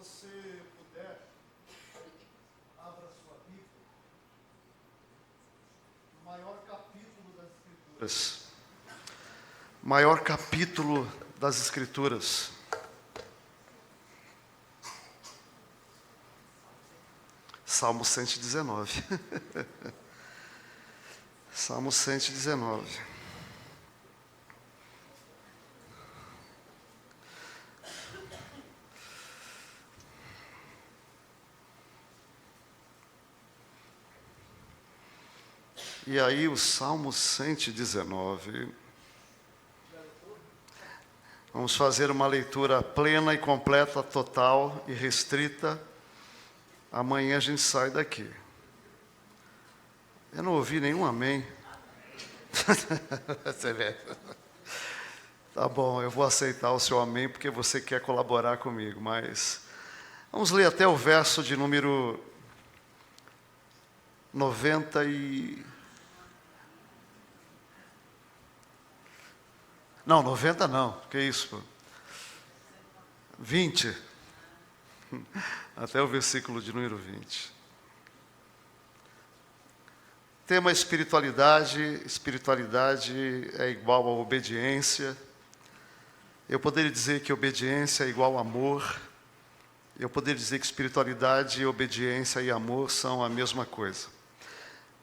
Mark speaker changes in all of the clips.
Speaker 1: você puder, abra sua Bíblia no maior capítulo das Escrituras. Maior capítulo das Escrituras. Salmo 119. Salmo 119. E aí o Salmo 119, vamos fazer uma leitura plena e completa, total e restrita. Amanhã a gente sai daqui. Eu não ouvi nenhum amém. Você vê. Tá bom, eu vou aceitar o seu amém porque você quer colaborar comigo, mas vamos ler até o verso de número 90 Não, 90 não, que isso? 20. Até o versículo de número 20. Tema espiritualidade. Espiritualidade é igual a obediência. Eu poderia dizer que obediência é igual a amor. Eu poderia dizer que espiritualidade, obediência e amor são a mesma coisa.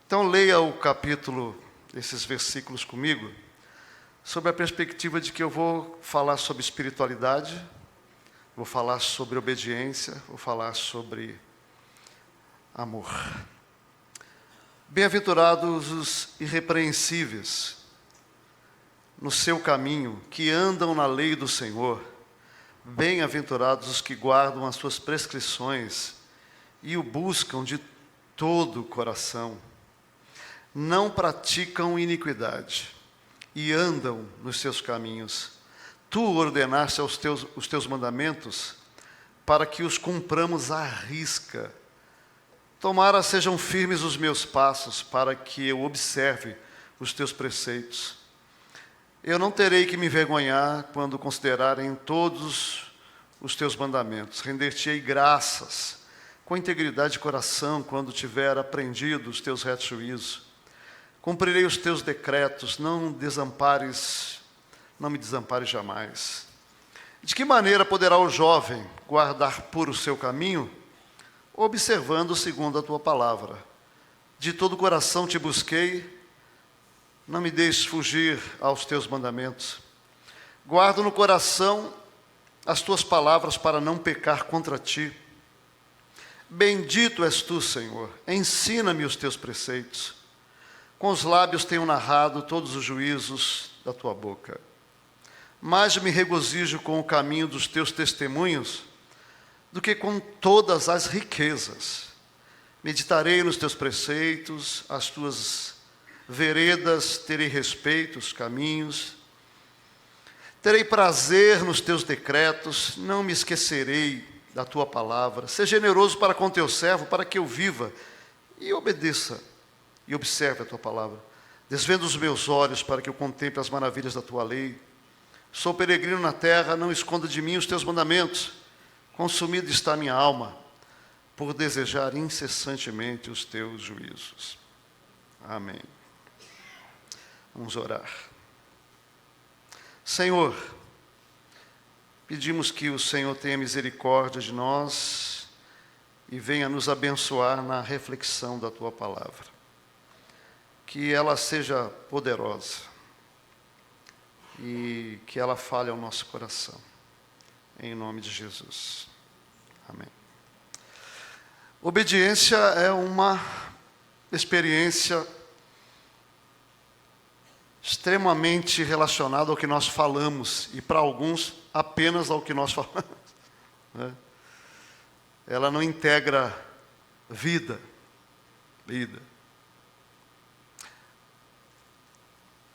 Speaker 1: Então leia o capítulo, esses versículos comigo, sob a perspectiva de que eu vou falar sobre espiritualidade, vou falar sobre obediência, vou falar sobre amor. Bem-aventurados os irrepreensíveis no seu caminho, que andam na lei do Senhor. Bem-aventurados os que guardam as suas prescrições e o buscam de todo o coração. Não praticam iniquidade e andam nos seus caminhos. Tu ordenaste os teus mandamentos para que os cumpramos à risca. Tomara sejam firmes os meus passos para que eu observe os teus preceitos. Eu não terei que me envergonhar quando considerarem todos os teus mandamentos. Render-te-ei graças com integridade de coração quando tiver aprendido os teus retos juízos. Cumprirei os teus decretos, não me desampares jamais. De que maneira poderá o jovem guardar puro o seu caminho? Observando segundo a tua palavra. De todo o coração te busquei, não me deixes fugir aos teus mandamentos. Guardo no coração as tuas palavras para não pecar contra ti. Bendito és tu, Senhor, ensina-me os teus preceitos. Com os lábios tenho narrado todos os juízos da tua boca. Mais me regozijo com o caminho dos teus testemunhos do que com todas as riquezas. Meditarei nos teus preceitos, as tuas veredas, terei respeito, os caminhos. Terei prazer nos teus decretos, não me esquecerei da tua palavra. Seja generoso para com teu servo, para que eu viva e obedeça e observe a tua palavra. Desvenda os meus olhos para que eu contemple as maravilhas da tua lei. Sou peregrino na terra, não esconda de mim os teus mandamentos. Consumida está minha alma, por desejar incessantemente os teus juízos. Amém. Vamos orar. Senhor, pedimos que o Senhor tenha misericórdia de nós e venha nos abençoar na reflexão da tua palavra. Que ela seja poderosa e que ela fale ao nosso coração. Em nome de Jesus. Amém. Obediência é uma experiência extremamente relacionada ao que nós falamos e para alguns apenas ao que nós falamos. Né? Ela não integra vida.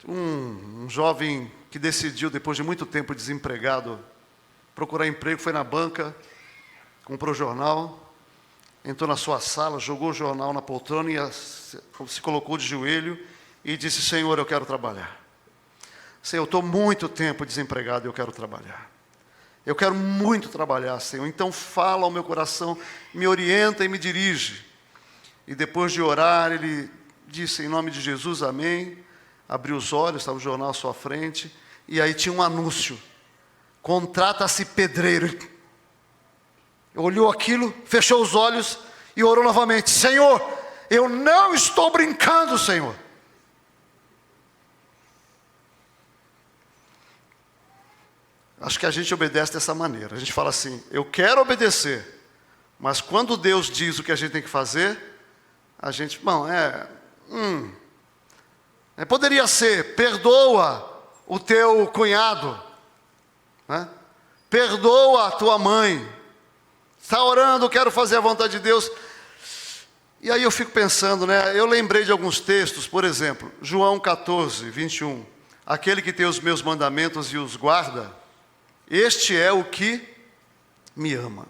Speaker 1: Um jovem que decidiu, depois de muito tempo desempregado, procurar emprego, foi na banca, comprou jornal, entrou na sua sala, jogou o jornal na poltrona e se colocou de joelho e disse: Senhor, eu quero trabalhar. Senhor, eu estou muito tempo desempregado e eu quero trabalhar. Eu quero muito trabalhar, Senhor. Então fala ao meu coração, me orienta e me dirige. E depois de orar, ele disse, em nome de Jesus, amém. Abriu os olhos, estava o jornal à sua frente. E aí tinha um anúncio. Contrata-se pedreiro. Olhou aquilo, fechou os olhos e orou novamente. Senhor, eu não estou brincando, Senhor. Acho que a gente obedece dessa maneira. A gente fala assim, eu quero obedecer. Mas quando Deus diz o que a gente tem que fazer, a gente, bom, poderia ser, perdoa o teu cunhado, né? Perdoa a tua mãe. Está orando, quero fazer a vontade de Deus. E aí eu fico pensando, né? Eu lembrei de alguns textos, por exemplo, João 14, 21. Aquele que tem os meus mandamentos e os guarda, este é o que me ama.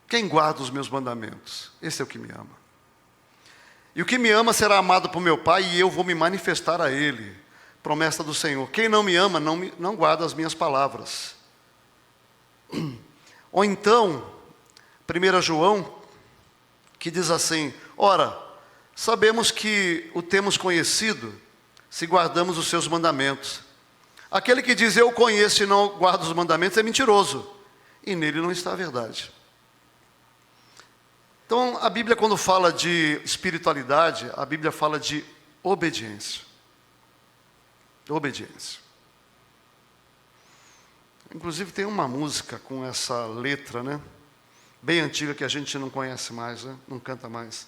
Speaker 1: Quem guarda os meus mandamentos? Esse é o que me ama. E o que me ama será amado por meu Pai, e eu vou me manifestar a Ele. Promessa do Senhor. Quem não me ama, não guarda as minhas palavras. Ou então, 1 João, que diz assim, ora, sabemos que o temos conhecido, se guardamos os seus mandamentos. Aquele que diz, eu conheço e não guarda os mandamentos, é mentiroso. E nele não está a verdade. Então, a Bíblia, quando fala de espiritualidade, a Bíblia fala de obediência. Obediência. Inclusive, tem uma música com essa letra, né? Bem antiga, que a gente não conhece mais, né? Não canta mais.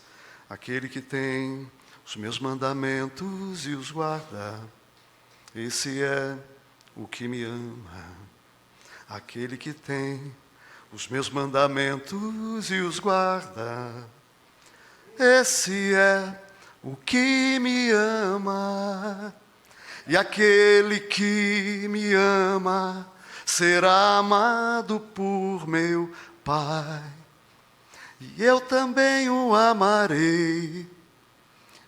Speaker 1: Aquele que tem os meus mandamentos e os guarda, esse é o que me ama. Aquele que tem os meus mandamentos e os guarda, esse é o que me ama. E aquele que me ama será amado por meu Pai. E eu também o amarei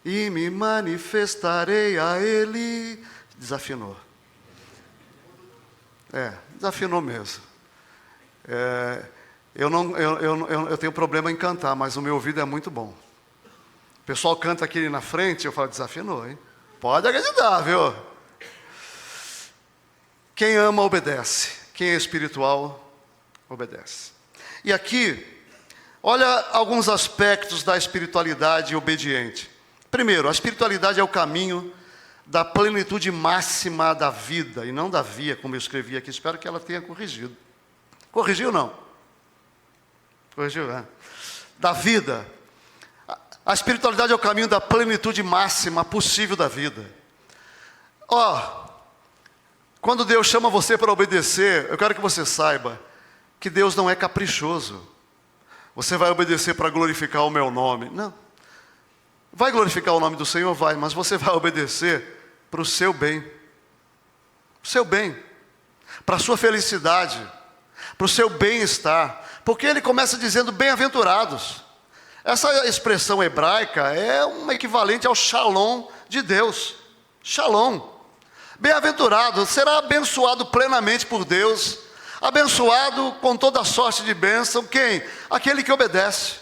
Speaker 1: e me manifestarei a Ele. Desafinou. Desafinou mesmo. Eu tenho problema em cantar, mas o meu ouvido é muito bom. O pessoal canta aqui na frente, eu falo, desafinou, hein? Pode acreditar, viu? Quem ama, obedece. Quem é espiritual, obedece. E aqui, olha alguns aspectos da espiritualidade obediente. Primeiro, a espiritualidade é o caminho da plenitude máxima da vida, e não da via, como eu escrevi aqui. Espero que ela tenha corrigido. Corrigiu ou não? Corrigiu, né? Da vida. A espiritualidade é o caminho da plenitude máxima possível da vida. Quando Deus chama você para obedecer, eu quero que você saiba que Deus não é caprichoso. Você vai obedecer para glorificar o meu nome. Não. Vai glorificar o nome do Senhor? Vai, mas você vai obedecer para o seu bem. O seu bem. Para a sua felicidade. Para o seu bem-estar. Porque ele começa dizendo bem-aventurados. Essa expressão hebraica é um equivalente ao shalom de Deus. Shalom. Bem-aventurado, será abençoado plenamente por Deus. Abençoado com toda sorte de bênção. Quem? Aquele que obedece.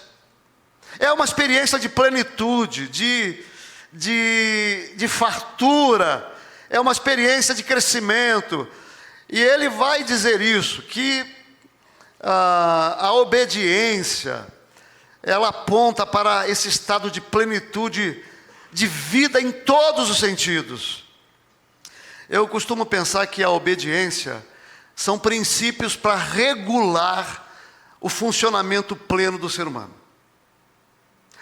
Speaker 1: É uma experiência de plenitude, de fartura. É uma experiência de crescimento. E ele vai dizer isso, que a obediência, ela aponta para esse estado de plenitude de vida em todos os sentidos. Eu costumo pensar que a obediência são princípios para regular o funcionamento pleno do ser humano.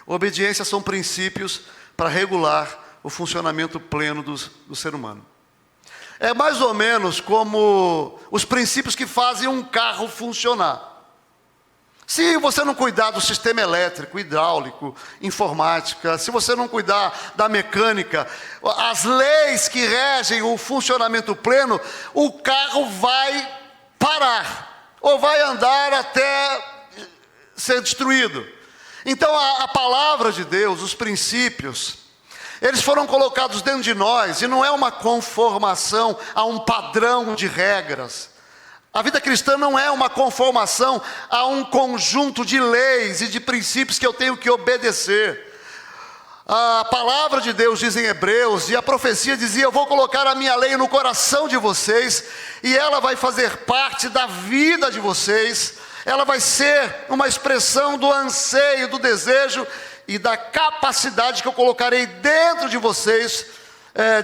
Speaker 1: Obediência são princípios para regular o funcionamento pleno do ser humano. É mais ou menos como os princípios que fazem um carro funcionar. Se você não cuidar do sistema elétrico, hidráulico, informática, se você não cuidar da mecânica, as leis que regem o funcionamento pleno, o carro vai parar, ou vai andar até ser destruído. Então a palavra de Deus, os princípios, eles foram colocados dentro de nós, e não é uma conformação a um padrão de regras. A vida cristã não é uma conformação a um conjunto de leis e de princípios que eu tenho que obedecer. A palavra de Deus diz em Hebreus, e a profecia dizia: eu vou colocar a minha lei no coração de vocês, e ela vai fazer parte da vida de vocês, ela vai ser uma expressão do anseio, do desejo e da capacidade que eu colocarei dentro de vocês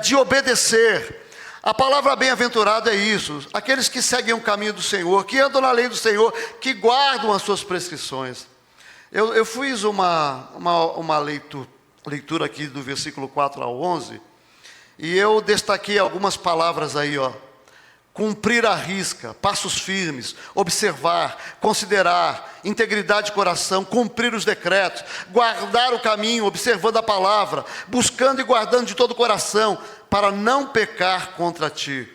Speaker 1: de obedecer. A palavra bem-aventurado é isso: aqueles que seguem o caminho do Senhor, que andam na lei do Senhor, que guardam as suas prescrições. Eu fiz uma leitura aqui do versículo 4 ao 11, e eu destaquei algumas palavras aí, ó. Cumprir à risca, passos firmes, observar, considerar, integridade de coração, cumprir os decretos, guardar o caminho, observando a palavra, buscando e guardando de todo o coração, para não pecar contra ti.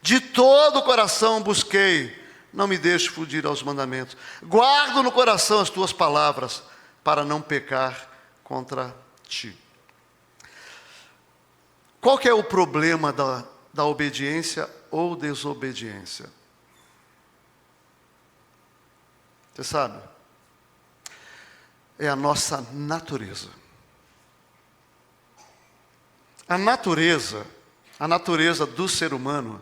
Speaker 1: De todo o coração busquei, não me deixe fugir aos mandamentos. Guardo no coração as tuas palavras, para não pecar contra ti. Qual que é o problema da obediência ou desobediência? Você sabe? É a nossa natureza. A natureza do ser humano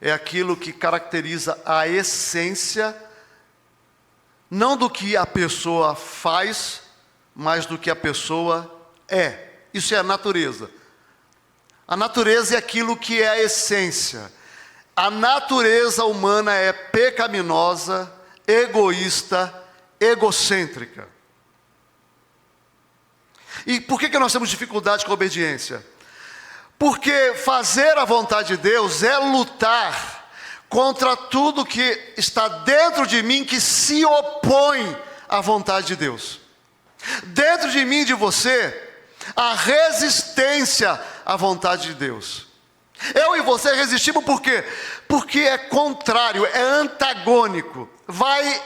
Speaker 1: é aquilo que caracteriza a essência, não do que a pessoa faz, mas do que a pessoa é. Isso é a natureza. A natureza é aquilo que é a essência. A natureza humana é pecaminosa, egoísta, egocêntrica. E por que nós temos dificuldade com a obediência? Porque fazer a vontade de Deus é lutar contra tudo que está dentro de mim que se opõe à vontade de Deus. Dentro de mim e de você, a resistência à vontade de Deus. Eu e você resistimos por quê? Porque é contrário, é antagônico, vai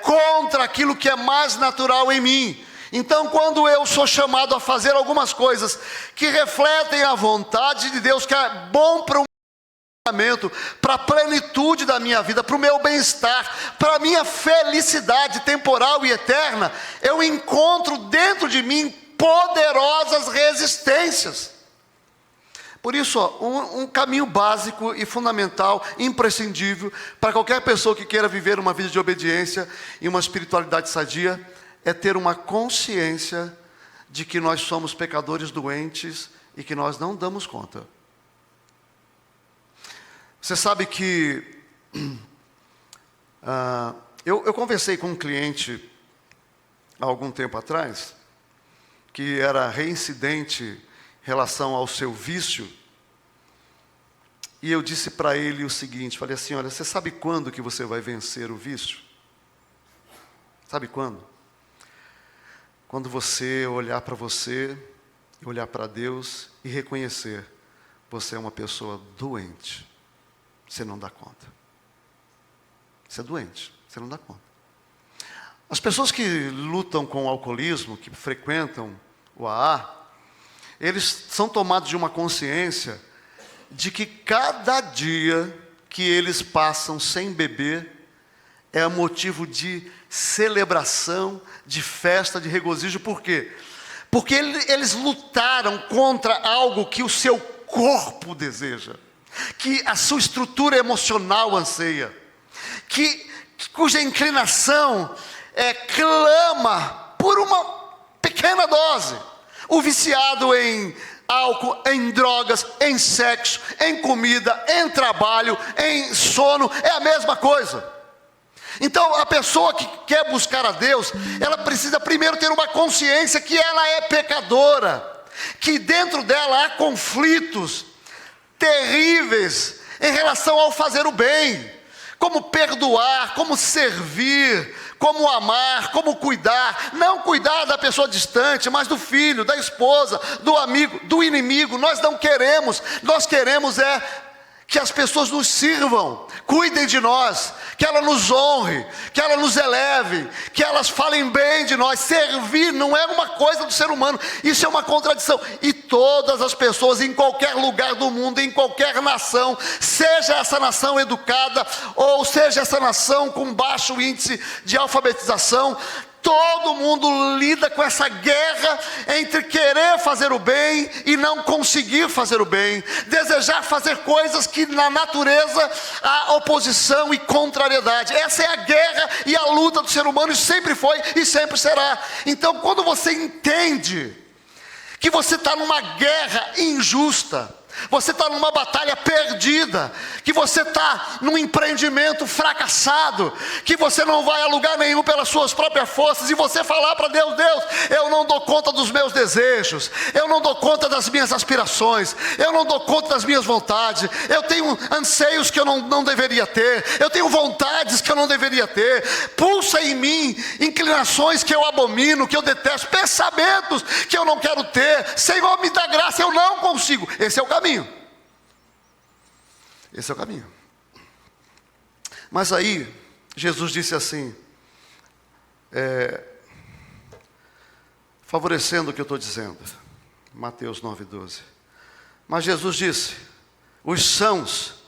Speaker 1: contra aquilo que é mais natural em mim. Então, quando eu sou chamado a fazer algumas coisas que refletem a vontade de Deus, que é bom para o meu, para a plenitude da minha vida, para o meu bem-estar, para a minha felicidade temporal e eterna, eu encontro dentro de mim poderosas resistências. Por isso, um caminho básico e fundamental, imprescindível, para qualquer pessoa que queira viver uma vida de obediência e uma espiritualidade sadia, é ter uma consciência de que nós somos pecadores doentes e que nós não damos conta. Você sabe que eu conversei com um cliente há algum tempo atrás, que era reincidente em relação ao seu vício, e eu disse para ele o seguinte, falei assim: olha, você sabe quando que você vai vencer o vício? Sabe quando? Quando você olhar para você, olhar para Deus e reconhecer, você é uma pessoa doente, você não dá conta. Você é doente, você não dá conta. As pessoas que lutam com o alcoolismo, que frequentam o AA, eles são tomados de uma consciência de que cada dia que eles passam sem beber é motivo de celebração, de festa, de regozijo. Por quê? Porque eles lutaram contra algo que o seu corpo deseja, que a sua estrutura emocional anseia, cuja inclinação clama por uma pequena dose. O viciado em álcool, em drogas, em sexo, em comida, em trabalho, em sono, é a mesma coisa. Então, a pessoa que quer buscar a Deus, ela precisa primeiro ter uma consciência que ela é pecadora, que dentro dela há conflitos terríveis em relação ao fazer o bem, como perdoar, como servir, como amar, como cuidar. Não cuidar da pessoa distante, mas do filho, da esposa, do amigo, do inimigo. Nós não queremos, nós queremos que as pessoas nos sirvam, cuidem de nós, que ela nos honre, que ela nos eleve, que elas falem bem de nós. Servir não é uma coisa do ser humano, isso é uma contradição. E todas as pessoas em qualquer lugar do mundo, em qualquer nação, seja essa nação educada, ou seja essa nação com baixo índice de alfabetização, todo mundo lida com essa guerra entre querer fazer o bem e não conseguir fazer o bem, desejar fazer coisas que na natureza há oposição e contrariedade. Essa é a guerra e a luta do ser humano, e sempre foi e sempre será. Então, quando você entende que você está numa guerra injusta, você está numa batalha perdida, que você está num empreendimento fracassado, que você não vai a lugar nenhum pelas suas próprias forças, e você falar para Deus: Deus, eu não dou conta dos meus desejos, eu não dou conta das minhas aspirações, eu não dou conta das minhas vontades, eu tenho anseios que eu não deveria ter, eu tenho vontades que eu não deveria ter, pulsa em mim inclinações que eu abomino, que eu detesto, pensamentos que eu não quero ter. Senhor, me dá graça, eu não consigo. Esse é o caminho. Esse é o caminho. Mas aí, Jesus disse assim, favorecendo o que eu estou dizendo, Mateus 9,12. Mas Jesus disse: os sãos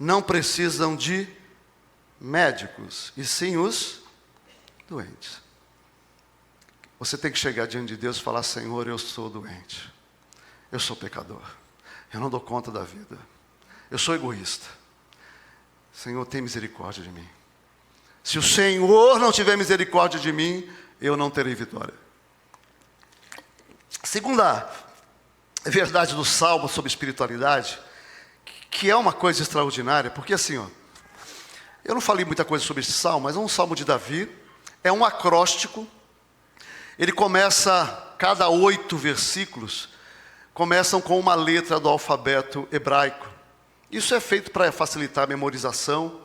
Speaker 1: não precisam de médicos, e sim os doentes. Você tem que chegar diante de Deus e falar: Senhor, eu sou doente, eu sou pecador, eu não dou conta da vida, eu sou egoísta. Senhor, tem misericórdia de mim. Se o Senhor não tiver misericórdia de mim, eu não terei vitória. Segunda verdade do Salmo sobre espiritualidade, que é uma coisa extraordinária, porque assim, eu não falei muita coisa sobre esse Salmo, mas é um Salmo de Davi, é um acróstico. Ele começa, cada 8 versículos, começam com uma letra do alfabeto hebraico. Isso é feito para facilitar a memorização,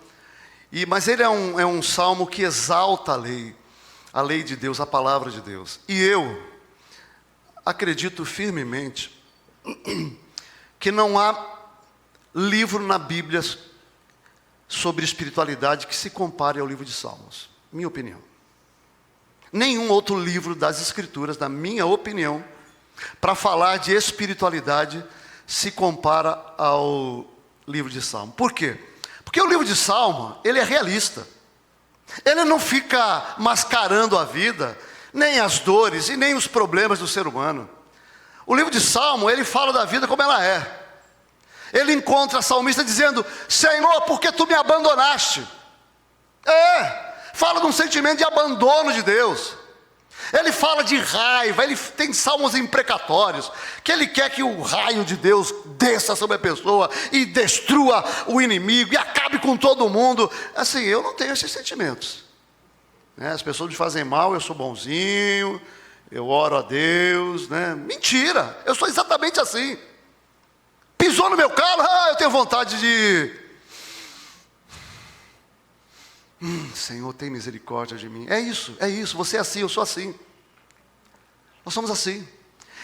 Speaker 1: mas ele é um salmo que exalta a lei de Deus, a palavra de Deus. E eu acredito firmemente que não há livro na Bíblia sobre espiritualidade que se compare ao livro de Salmos, minha opinião. Nenhum outro livro das Escrituras, na minha opinião, para falar de espiritualidade, se compara ao livro de Salmo. Por quê? Porque o livro de Salmo, ele é realista. Ele não fica mascarando a vida, nem as dores e nem os problemas do ser humano. O livro de Salmo, ele fala da vida como ela é. Ele encontra a salmista dizendo: Senhor, por que tu me abandonaste? Fala de um sentimento de abandono de Deus. Ele fala de raiva, ele tem salmos imprecatórios, que ele quer que o raio de Deus desça sobre a pessoa e destrua o inimigo e acabe com todo mundo. Assim, eu não tenho esses sentimentos. As pessoas me fazem mal, eu sou bonzinho, eu oro a Deus, Mentira, eu sou exatamente assim. Pisou no meu carro, eu tenho vontade de... Senhor, tem misericórdia de mim. É isso, você é assim, eu sou assim. Nós somos assim.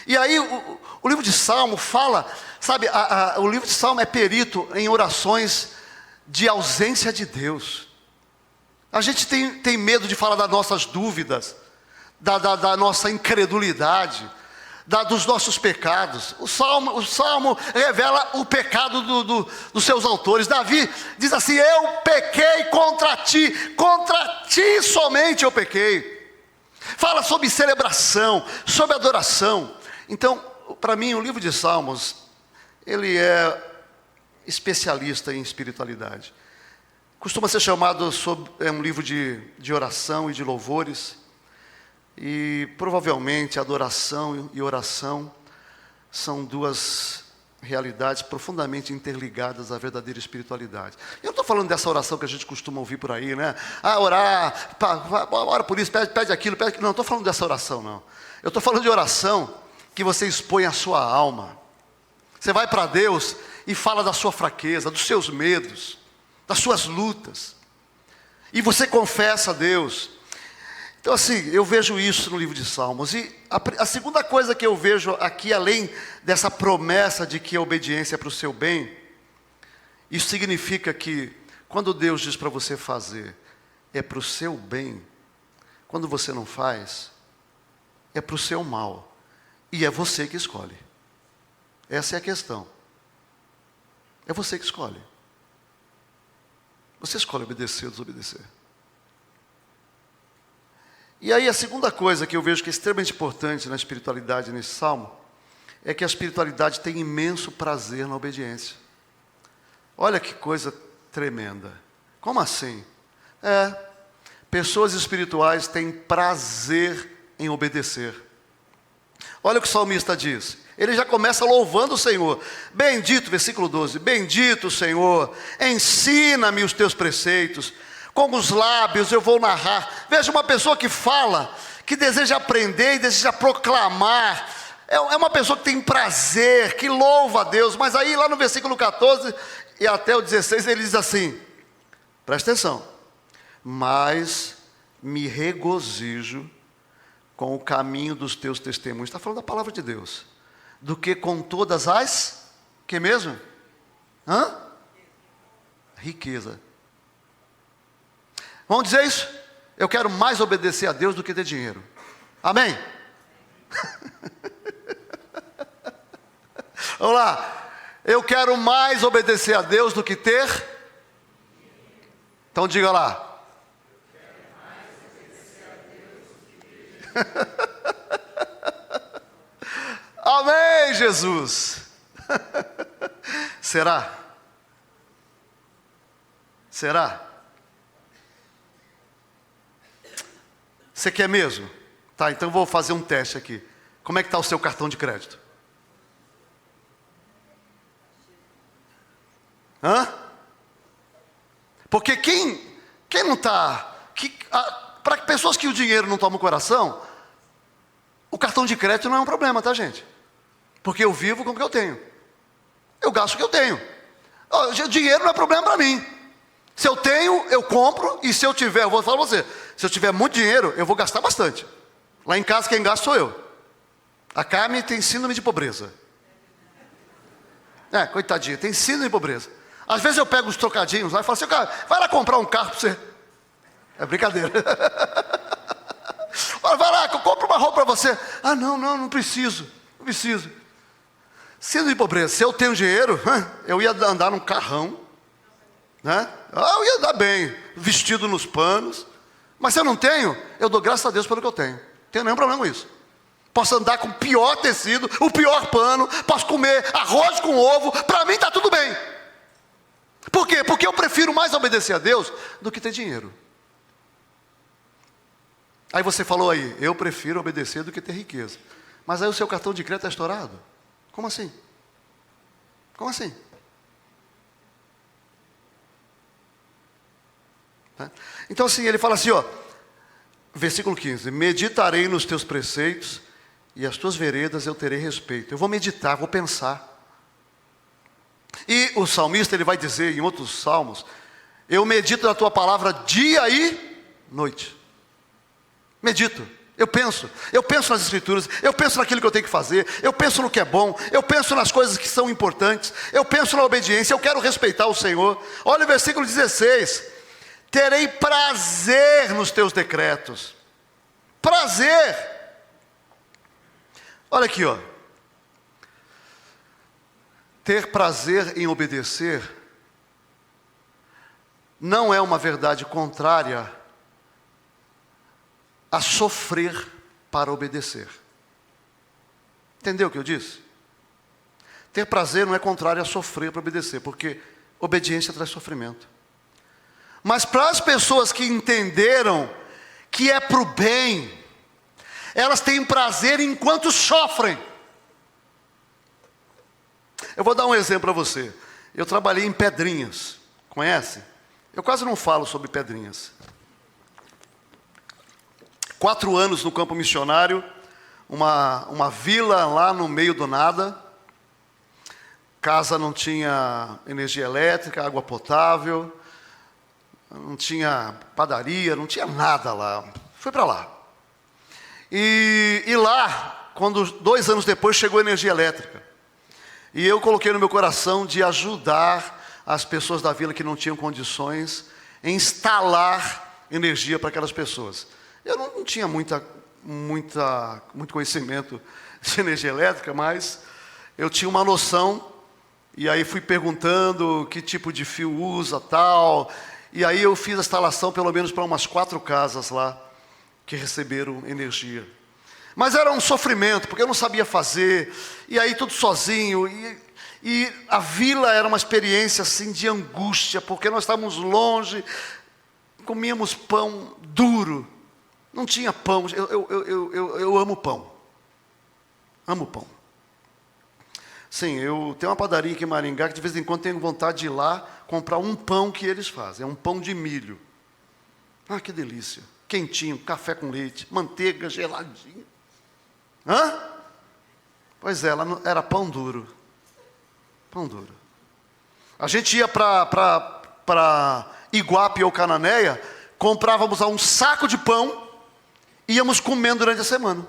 Speaker 1: E aí o livro de Salmo fala, sabe, o livro de Salmo é perito em orações de ausência de Deus. A gente tem medo de falar das nossas dúvidas, da nossa incredulidade, dos nossos pecados. O Salmo revela o pecado dos seus autores. Davi diz assim: eu pequei contra ti somente eu pequei. Fala sobre celebração, sobre adoração. Então, para mim, o livro de Salmos, ele é especialista em espiritualidade. Costuma ser chamado um livro de oração e de louvores. E provavelmente adoração e oração são duas realidades profundamente interligadas à verdadeira espiritualidade. Eu não estou falando dessa oração que a gente costuma ouvir por aí, orar, ora por isso, pede aquilo, Não, estou falando dessa oração, não. Eu estou falando de oração que você expõe a sua alma. Você vai para Deus e fala da sua fraqueza, dos seus medos, das suas lutas. E você confessa a Deus. Então assim, eu vejo isso no livro de Salmos. E a segunda coisa que eu vejo aqui, além dessa promessa de que a obediência é para o seu bem, Isso significa que, quando Deus diz para você fazer, é para o seu bem. Quando você não faz, é para o seu mal. E é você que escolhe. Essa é a questão. É você que escolhe. Você escolhe obedecer ou desobedecer. E aí a segunda coisa que eu vejo que é extremamente importante na espiritualidade nesse salmo, é que a espiritualidade tem imenso prazer na obediência. Olha que coisa tremenda. Como assim? Pessoas espirituais têm prazer em obedecer. Olha o que o salmista diz. Ele já começa louvando o Senhor. Bendito, versículo 12. Bendito, Senhor, ensina-me os teus preceitos. Com os lábios eu vou narrar. Veja, uma pessoa que fala, que deseja aprender e deseja proclamar. É uma pessoa que tem prazer, que louva a Deus. Mas aí lá no versículo 14 e até o 16 ele diz assim. Presta atenção. Mas me regozijo com o caminho dos teus testemunhos. Está falando da palavra de Deus. Do que com todas as... que mesmo? Riqueza. Vamos dizer isso? Eu quero mais obedecer a Deus do que ter dinheiro. Amém? Vamos lá. Eu quero mais obedecer a Deus do que ter... Então diga lá. Amém, Jesus. Será? Será? Você quer mesmo? Tá, então vou fazer um teste aqui. Como é que está o seu cartão de crédito? Porque quem não está... para pessoas que o dinheiro não toma o coração, o cartão de crédito não é um problema, tá, gente? Porque eu vivo com o que eu tenho. Eu gasto o que eu tenho. O dinheiro não é problema para mim. Se eu tenho, eu compro. E se eu tiver, eu vou falar para você, se eu tiver muito dinheiro, eu vou gastar bastante. Lá em casa quem gasta sou eu. A Carmen tem síndrome de pobreza. Coitadinha, tem síndrome de pobreza. Às vezes eu pego uns trocadinhos lá e falo assim, cara, vai lá comprar um carro para você. É brincadeira. Vai lá, compra uma roupa para você. Não preciso. Não preciso. Síndrome de pobreza. Se eu tenho dinheiro, eu ia andar num carrão, né? Eu ia andar bem, vestido nos panos. Mas se eu não tenho, eu dou graças a Deus pelo que eu tenho. Não tenho nenhum problema com isso. Posso andar com o pior tecido, o pior pano, posso comer arroz com ovo, para mim está tudo bem. Por quê? Porque eu prefiro mais obedecer a Deus do que ter dinheiro. Aí você falou aí, eu prefiro obedecer do que ter riqueza. Mas aí o seu cartão de crédito está estourado? Como assim? Como assim? Então assim, ele fala assim, versículo 15. Meditarei nos teus preceitos e as tuas veredas eu terei respeito. Eu vou meditar, vou pensar. E o salmista ele vai dizer em outros salmos, eu medito na tua palavra dia e noite. Medito, eu penso nas escrituras, eu penso naquilo que eu tenho que fazer, eu penso no que é bom, eu penso nas coisas que são importantes, eu penso na obediência, eu quero respeitar o Senhor. Olha o versículo 16, terei prazer nos teus decretos. Prazer. Olha aqui, ter prazer em obedecer não é uma verdade contrária a sofrer para obedecer. Entendeu o que eu disse? Ter prazer não é contrário a sofrer para obedecer, porque obediência traz sofrimento. Mas para as pessoas que entenderam que é para o bem, elas têm prazer enquanto sofrem. Eu vou dar um exemplo para você. Eu trabalhei em Pedrinhas, conhece? Eu quase não falo sobre Pedrinhas. 4 anos no campo missionário, uma vila lá no meio do nada, casa não tinha energia elétrica, água potável, não tinha padaria, não tinha nada lá. Fui para lá. E lá, quando 2 anos depois chegou a energia elétrica, e eu coloquei no meu coração de ajudar as pessoas da vila que não tinham condições em instalar energia para aquelas pessoas. Eu não tinha muito conhecimento de energia elétrica, mas eu tinha uma noção, e aí fui perguntando que tipo de fio usa, tal, e aí eu fiz a instalação pelo menos para umas 4 casas lá, que receberam energia. Mas era um sofrimento, porque eu não sabia fazer, e aí tudo sozinho, e a vila era uma experiência assim de angústia, porque nós estávamos longe, comíamos pão duro, não tinha pão. Eu amo pão, amo pão. Sim, eu tenho uma padaria aqui em Maringá que de vez em quando tenho vontade de ir lá comprar um pão que eles fazem, é um pão de milho. Ah, que delícia, quentinho, café com leite, manteiga geladinha. Hã? Pois é, ela era pão duro. Pão duro. A gente ia para Iguape ou Cananéia, comprávamos um saco de pão, íamos comendo durante a semana.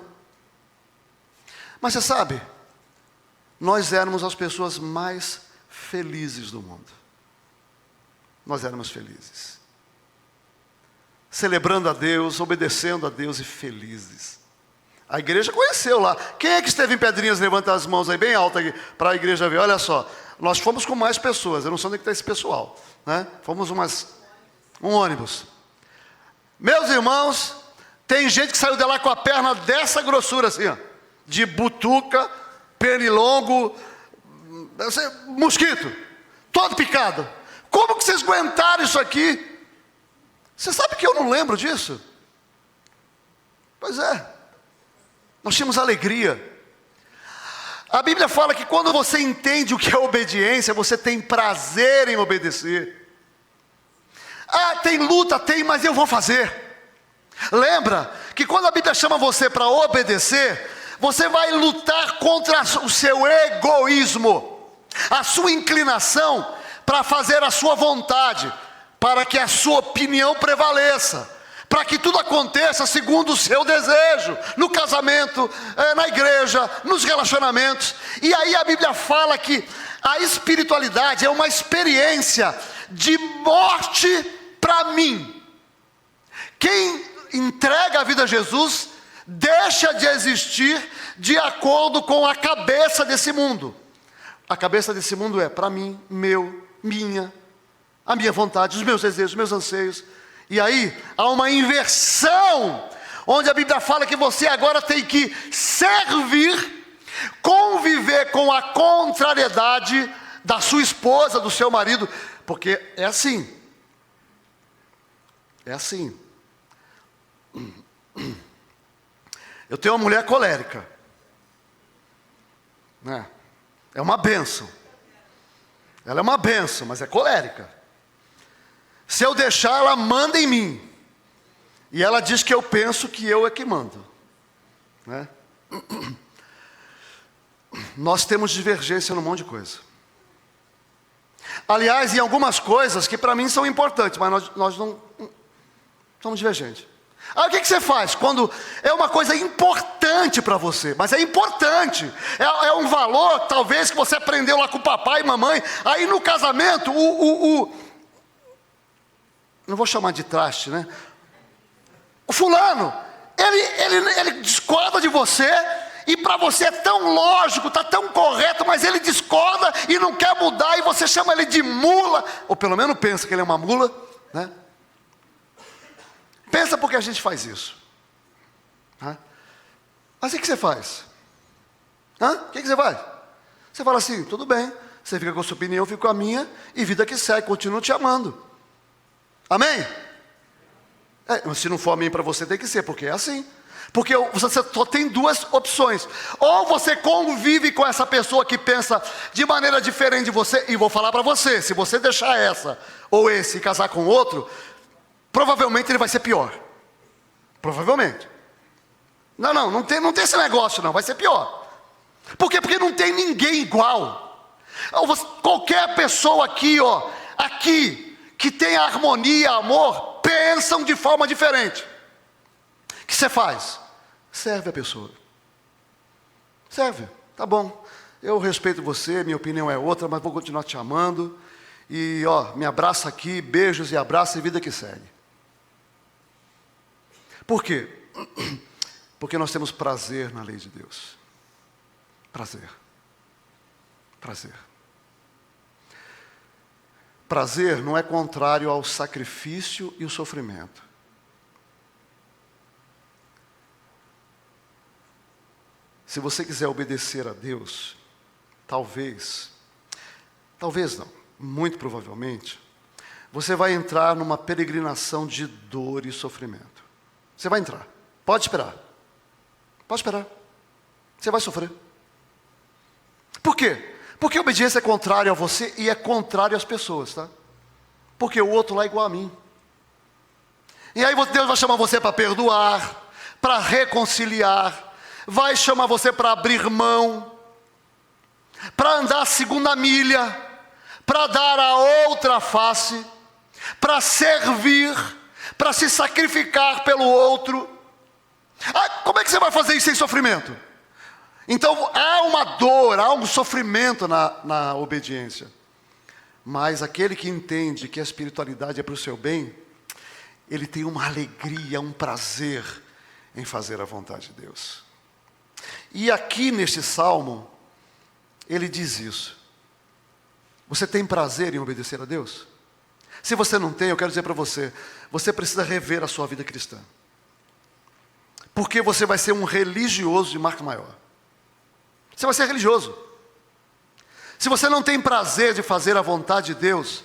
Speaker 1: Mas você sabe, nós éramos as pessoas mais felizes do mundo. Nós éramos felizes. Celebrando a Deus, obedecendo a Deus e felizes. A igreja conheceu lá. Quem é que esteve em Pedrinhas? Levanta as mãos aí bem alto aqui, para a igreja ver. Olha só, nós fomos com mais pessoas. Eu não sei onde está esse pessoal, né? Fomos um ônibus. Meus irmãos, tem gente que saiu de lá com a perna dessa grossura assim, ó, de butuca, pernilongo, mosquito, todo picado. Como que vocês aguentaram isso aqui? Você sabe que eu não lembro disso? Pois é. Nós tínhamos alegria. A Bíblia fala que quando você entende o que é obediência, você tem prazer em obedecer. Ah, tem luta, tem, mas eu vou fazer. Lembra que quando a Bíblia chama você para obedecer, você vai lutar contra o seu egoísmo, a sua inclinação para fazer a sua vontade, para que a sua opinião prevaleça, para que tudo aconteça segundo o seu desejo, no casamento, na igreja, nos relacionamentos. E aí a Bíblia fala que a espiritualidade é uma experiência de morte para mim. Quem entrega a vida a Jesus, deixa de existir de acordo com a cabeça desse mundo. A cabeça desse mundo é para mim, meu, minha, a minha vontade, os meus desejos, os meus anseios. E aí, há uma inversão, onde a Bíblia fala que você agora tem que servir, conviver com a contrariedade da sua esposa, do seu marido, porque é assim. É assim. Eu tenho uma mulher colérica, né? É uma bênção. Ela é uma bênção, mas é colérica. Se eu deixar, ela manda em mim. E ela diz que eu penso que eu é que mando, né? Nós temos divergência num monte de coisa. Aliás, em algumas coisas que para mim são importantes, mas nós não somos divergentes. Aí o que você faz quando é uma coisa importante para você? Mas é importante, é um valor talvez que você aprendeu lá com o papai e mamãe. Aí no casamento, não vou chamar de traste, né? O fulano, ele discorda de você, e para você é tão lógico, está tão correto, mas ele discorda e não quer mudar, e você chama ele de mula, ou pelo menos pensa que ele é uma mula, né? Pensa porque a gente faz isso, né? Mas o que você faz? O que você faz? Você fala assim, tudo bem, você fica com a sua opinião, eu fico com a minha, e vida que segue, continuo te amando. Amém? Se não for amém para você, tem que ser, porque é assim. Porque você só tem duas opções. Ou você convive com essa pessoa que pensa de maneira diferente de você, e vou falar para você, se você deixar essa ou esse e casar com outro, provavelmente ele vai ser pior. Provavelmente. Não tem esse negócio não, vai ser pior. Por quê? Porque não tem ninguém igual. Qualquer pessoa aqui, que tem harmonia, amor, pensam de forma diferente. O que você faz? Serve a pessoa. Serve, tá bom. Eu respeito você, minha opinião é outra, mas vou continuar te amando. e me abraça aqui, beijos e abraço e vida que segue. Por quê? Porque nós temos prazer na lei de Deus. Prazer. Prazer. Prazer não é contrário ao sacrifício e o sofrimento. Se você quiser obedecer a Deus, talvez não, muito provavelmente, você vai entrar numa peregrinação de dor e sofrimento. Você vai entrar. Pode esperar. Pode esperar. Você vai sofrer. Por quê? Porque a obediência é contrária a você e é contrária às pessoas, tá? Porque o outro lá é igual a mim. E aí Deus vai chamar você para perdoar, para reconciliar, vai chamar você para abrir mão, para andar a segunda milha, para dar a outra face, para servir, para se sacrificar pelo outro. Como é que você vai fazer isso sem sofrimento? Então há uma dor, há um sofrimento na obediência. Mas aquele que entende que a espiritualidade é para o seu bem, ele tem uma alegria, um prazer em fazer a vontade de Deus. E aqui neste salmo, ele diz isso. Você tem prazer em obedecer a Deus? Se você não tem, eu quero dizer para você, você precisa rever a sua vida cristã. Porque você vai ser um religioso de marca maior. Você vai ser religioso. Se você não tem prazer de fazer a vontade de Deus,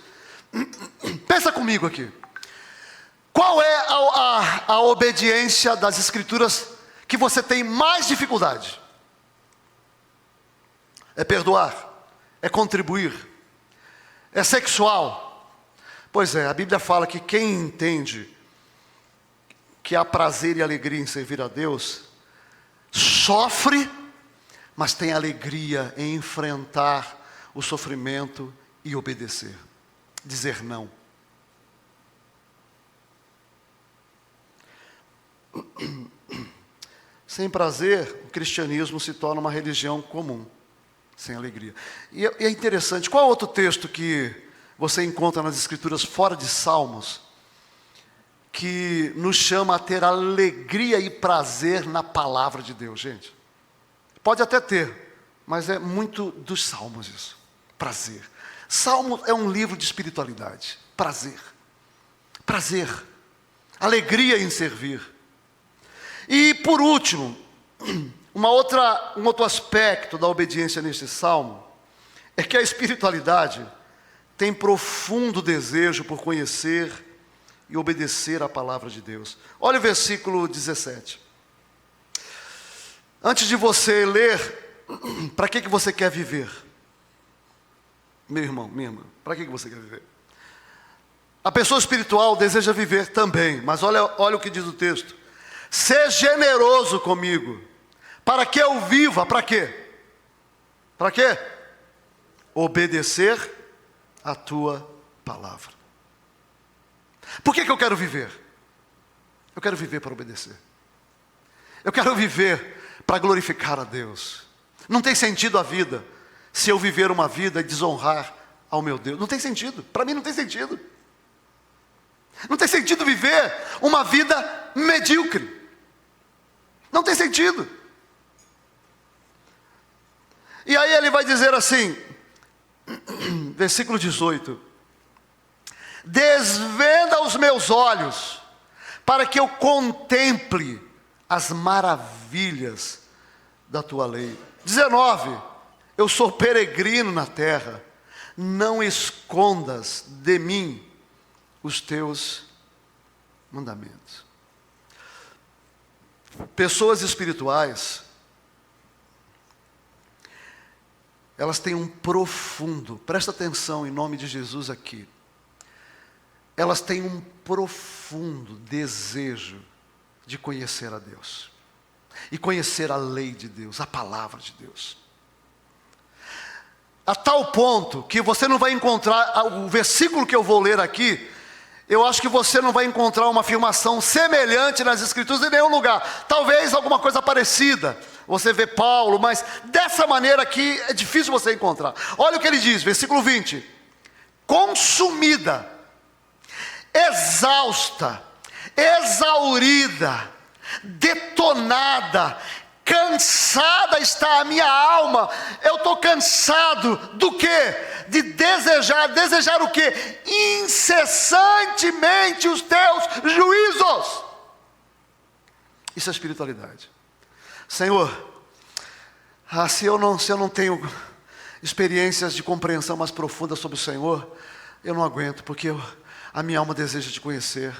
Speaker 1: pensa comigo aqui. Qual é a obediência das Escrituras que você tem mais dificuldade? É perdoar? É contribuir? É sexual? Pois é, a Bíblia fala que quem entende que há prazer e alegria em servir a Deus, sofre, mas tem alegria em enfrentar o sofrimento e obedecer. Dizer não. Sem prazer, o cristianismo se torna uma religião comum, sem alegria. E é interessante, qual outro texto que você encontra nas Escrituras fora de Salmos, que nos chama a ter alegria e prazer na palavra de Deus, gente? Pode até ter, mas é muito dos Salmos isso. Prazer. Salmo é um livro de espiritualidade. Prazer. Prazer. Alegria em servir. E por último, um outro aspecto da obediência neste salmo é que a espiritualidade tem profundo desejo por conhecer e obedecer a palavra de Deus. Olha o versículo 17. Antes de você ler, para que você quer viver? Meu irmão, minha irmã, para que você quer viver? A pessoa espiritual deseja viver também, mas olha o que diz o texto. Ser generoso comigo, para que eu viva, para quê? Para quê? Obedecer a tua palavra. Por que eu quero viver? Eu quero viver para obedecer. Eu quero viver para glorificar a Deus. Não tem sentido a vida se eu viver uma vida e desonrar ao meu Deus. Não tem sentido, para mim não tem sentido. Não tem sentido viver uma vida medíocre. Não tem sentido. E aí ele vai dizer assim, versículo 18: desvenda os meus olhos, para que eu contemple as maravilhas da tua lei. 19: eu sou peregrino na terra, não escondas de mim os teus mandamentos. Pessoas espirituais, elas têm um profundo, presta atenção em nome de Jesus aqui, elas têm um profundo desejo de conhecer a Deus, e conhecer a lei de Deus, a palavra de Deus, a tal ponto que você não vai encontrar, o versículo que eu vou ler aqui, eu acho que você não vai encontrar uma afirmação semelhante nas Escrituras em nenhum lugar. Talvez alguma coisa parecida. Você vê Paulo, mas dessa maneira aqui é difícil você encontrar. Olha o que ele diz, versículo 20. consumida, exausta, exaurida, detonada, cansada está a minha alma. Eu estou cansado do quê? De desejar o quê? Incessantemente os teus juízos. Isso é espiritualidade. Senhor, se eu não tenho experiências de compreensão mais profunda sobre o Senhor, eu não aguento, porque a minha alma deseja te conhecer.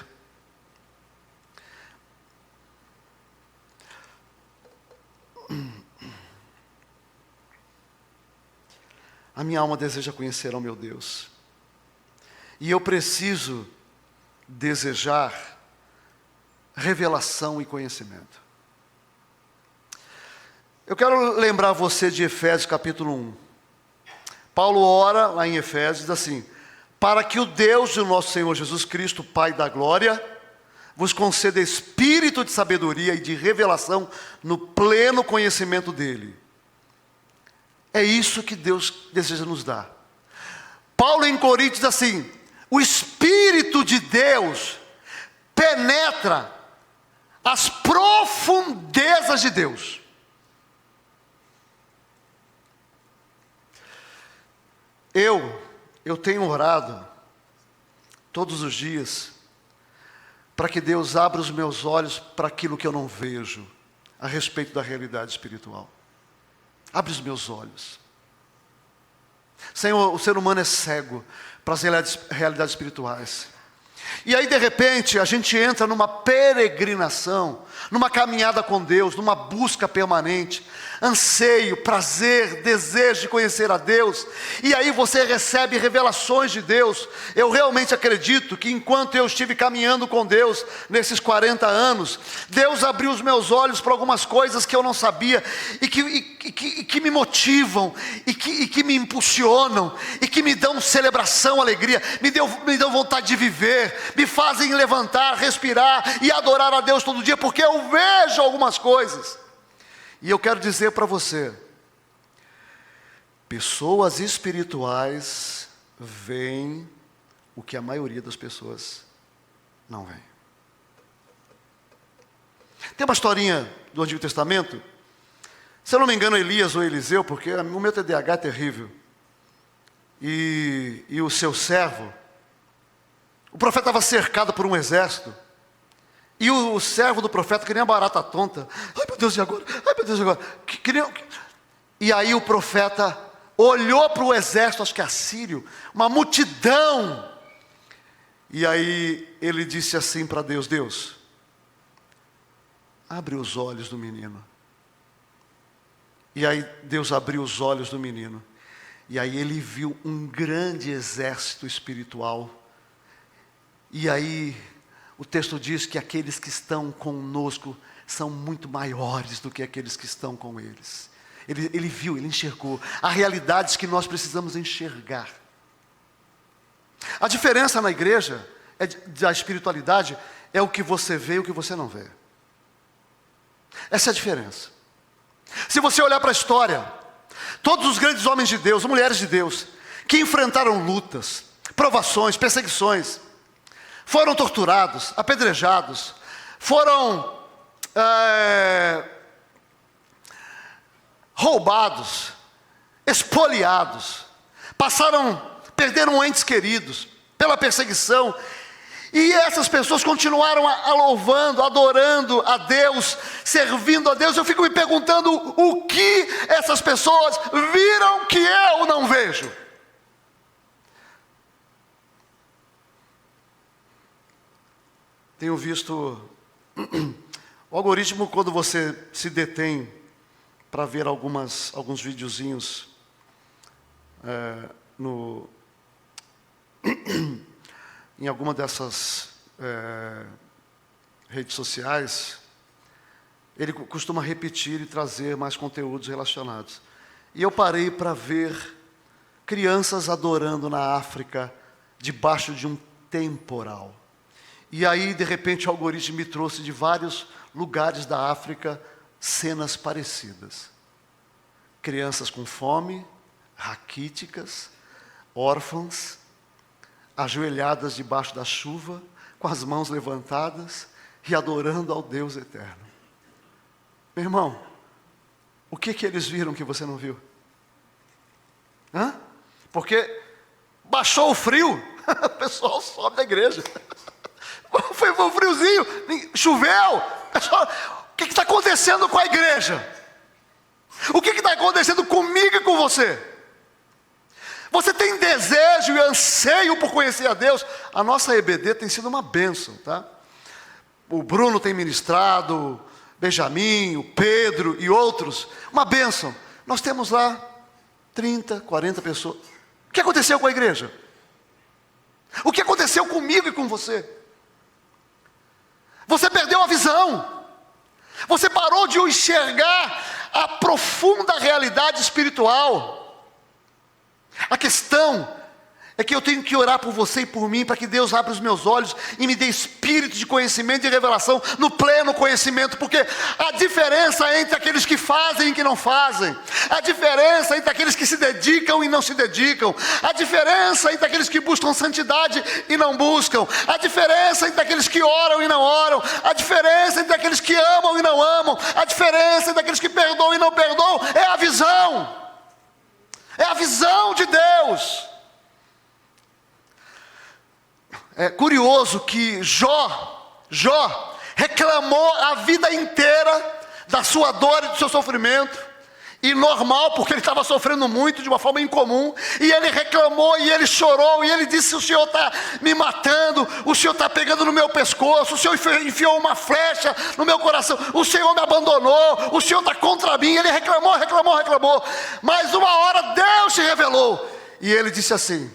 Speaker 1: A minha alma deseja conhecer ao meu Deus. E eu preciso desejar revelação e conhecimento. Eu quero lembrar você de Efésios capítulo 1. Paulo ora lá em Efésios, diz assim: para que o Deus do nosso Senhor Jesus Cristo, Pai da glória, vos conceda espírito de sabedoria e de revelação no pleno conhecimento dele. É isso que Deus deseja nos dar. Paulo em Coríntios diz assim: o Espírito de Deus penetra as profundezas de Deus. Eu tenho orado todos os dias para que Deus abra os meus olhos para aquilo que eu não vejo a respeito da realidade espiritual. Abre os meus olhos. Senhor, o ser humano é cego para as realidades espirituais. E aí de repente a gente entra numa peregrinação, numa caminhada com Deus, numa busca permanente, anseio, prazer, desejo de conhecer a Deus. E aí você recebe revelações de Deus. Eu realmente acredito que enquanto eu estive caminhando com Deus nesses 40 anos, Deus abriu os meus olhos para algumas coisas que eu não sabia e que me motivam e que me impulsionam e que me dão celebração, alegria, me dão vontade de viver, me fazem levantar, respirar e adorar a Deus todo dia, porque eu vejo algumas coisas. E eu quero dizer para você, pessoas espirituais veem o que a maioria das pessoas não vê. Tem uma historinha do Antigo Testamento, se eu não me engano Elias ou Eliseu, porque o meu TDAH é terrível, e o seu servo, o profeta estava cercado por um exército, e o servo do profeta queria uma barata tonta. Ai meu Deus, e agora? Ai meu Deus, e agora? E aí o profeta olhou para o exército, acho que assírio, uma multidão. E aí ele disse assim para Deus: Deus, abre os olhos do menino. E aí Deus abriu os olhos do menino. E aí ele viu um grande exército espiritual. E aí o texto diz que aqueles que estão conosco são muito maiores do que aqueles que estão com eles. Ele viu, ele enxergou. Há realidades que nós precisamos enxergar. A diferença na igreja, da espiritualidade, é o que você vê e o que você não vê. Essa é a diferença. Se você olhar para a história, todos os grandes homens de Deus, mulheres de Deus, que enfrentaram lutas, provações, perseguições, foram torturados, apedrejados, foram roubados, espoliados, perderam entes queridos pela perseguição, e essas pessoas continuaram louvando, adorando a Deus, servindo a Deus. Eu fico me perguntando o que essas pessoas viram que eu não vejo. Tenho visto o algoritmo, quando você se detém para ver alguns videozinhos em alguma dessas redes sociais, ele costuma repetir e trazer mais conteúdos relacionados. E eu parei para ver crianças adorando na África, debaixo de um temporal. E aí, de repente, o algoritmo me trouxe de vários lugares da África cenas parecidas. Crianças com fome, raquíticas, órfãs, ajoelhadas debaixo da chuva, com as mãos levantadas e adorando ao Deus eterno. Meu irmão, o que eles viram que você não viu? Porque baixou o frio, o pessoal sobe da igreja. Foi um friozinho, choveu. O que está acontecendo com a igreja? O que está acontecendo comigo e com você? Você tem desejo e anseio por conhecer a Deus? A nossa EBD tem sido uma bênção, tá? O Bruno tem ministrado, Benjamin, o Pedro e outros, uma bênção. Nós temos lá 30, 40 pessoas. O que aconteceu com a igreja? O que aconteceu comigo e com você? Você perdeu a visão. Você parou de enxergar a profunda realidade espiritual. A questão é que eu tenho que orar por você e por mim, para que Deus abra os meus olhos e me dê espírito de conhecimento e revelação, no pleno conhecimento, porque a diferença entre aqueles que fazem e que não fazem, a diferença entre aqueles que se dedicam e não se dedicam, a diferença entre aqueles que buscam santidade e não buscam, a diferença entre aqueles que oram e não oram, a diferença entre aqueles que amam e não amam, a diferença entre aqueles que perdoam e não perdoam, é a visão. É a visão de Deus. É curioso que Jó reclamou a vida inteira da sua dor e do seu sofrimento. E normal, porque ele estava sofrendo muito, de uma forma incomum. E ele reclamou, e ele chorou, e ele disse: o Senhor está me matando, o Senhor está pegando no meu pescoço, o Senhor enfiou uma flecha no meu coração, o Senhor me abandonou, o Senhor está contra mim. Ele reclamou. Mas uma hora Deus se revelou, e ele disse assim: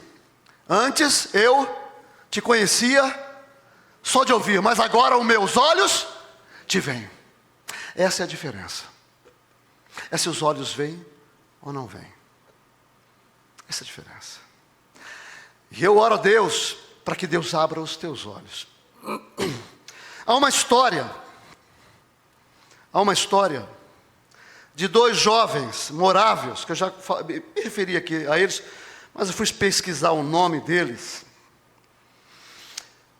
Speaker 1: antes eu te conhecia só de ouvir, mas agora os meus olhos te veem. Essa é a diferença. É se os olhos veem ou não veem. Essa é a diferença. E eu oro a Deus para que Deus abra os teus olhos. Há uma história de dois jovens moráveis, que eu já me referi aqui a eles, mas eu fui pesquisar o nome deles.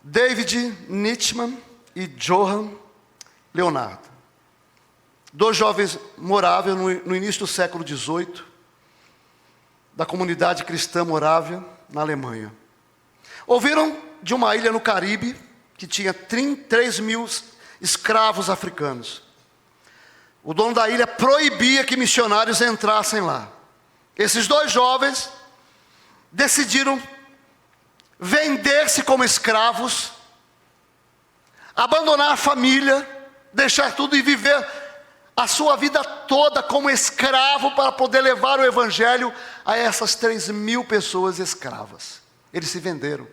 Speaker 1: David Nichtman e Johann Leonardo. Dois jovens moráveis no início do século XVIII, da comunidade cristã morável na Alemanha. Ouviram de uma ilha no Caribe, que tinha 3 mil escravos africanos. O dono da ilha proibia que missionários entrassem lá. Esses dois jovens decidiram vender-se como escravos, abandonar a família, deixar tudo e viver a sua vida toda como escravo, para poder levar o evangelho a essas 3 mil pessoas escravas. Eles se venderam.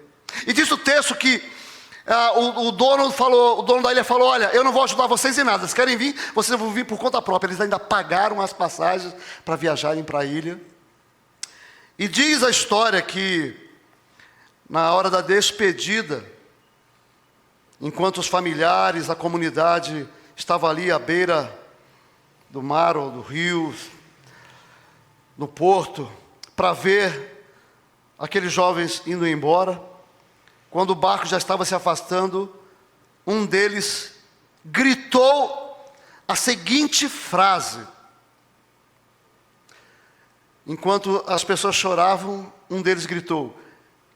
Speaker 1: E diz o texto que o dono da ilha falou: olha, eu não vou ajudar vocês em nada, vocês querem vir? Vocês vão vir por conta própria. Eles ainda pagaram as passagens para viajarem para a ilha. E diz a história que na hora da despedida, enquanto os familiares, a comunidade estava ali à beira do mar ou do rio, no porto, para ver aqueles jovens indo embora, quando o barco já estava se afastando, um deles gritou a seguinte frase. Enquanto as pessoas choravam, um deles gritou: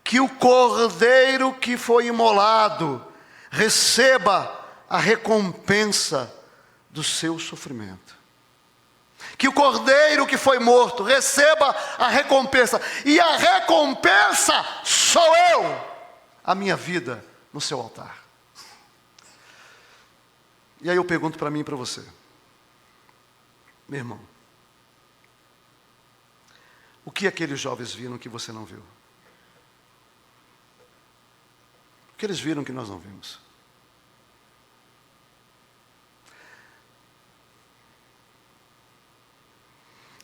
Speaker 1: que o cordeiro que foi imolado receba a recompensa do seu sofrimento. Que o cordeiro que foi morto receba a recompensa. E a recompensa sou eu, a minha vida no seu altar. E aí eu pergunto para mim e para você, meu irmão, o que aqueles jovens viram que você não viu? O que eles viram que nós não vimos?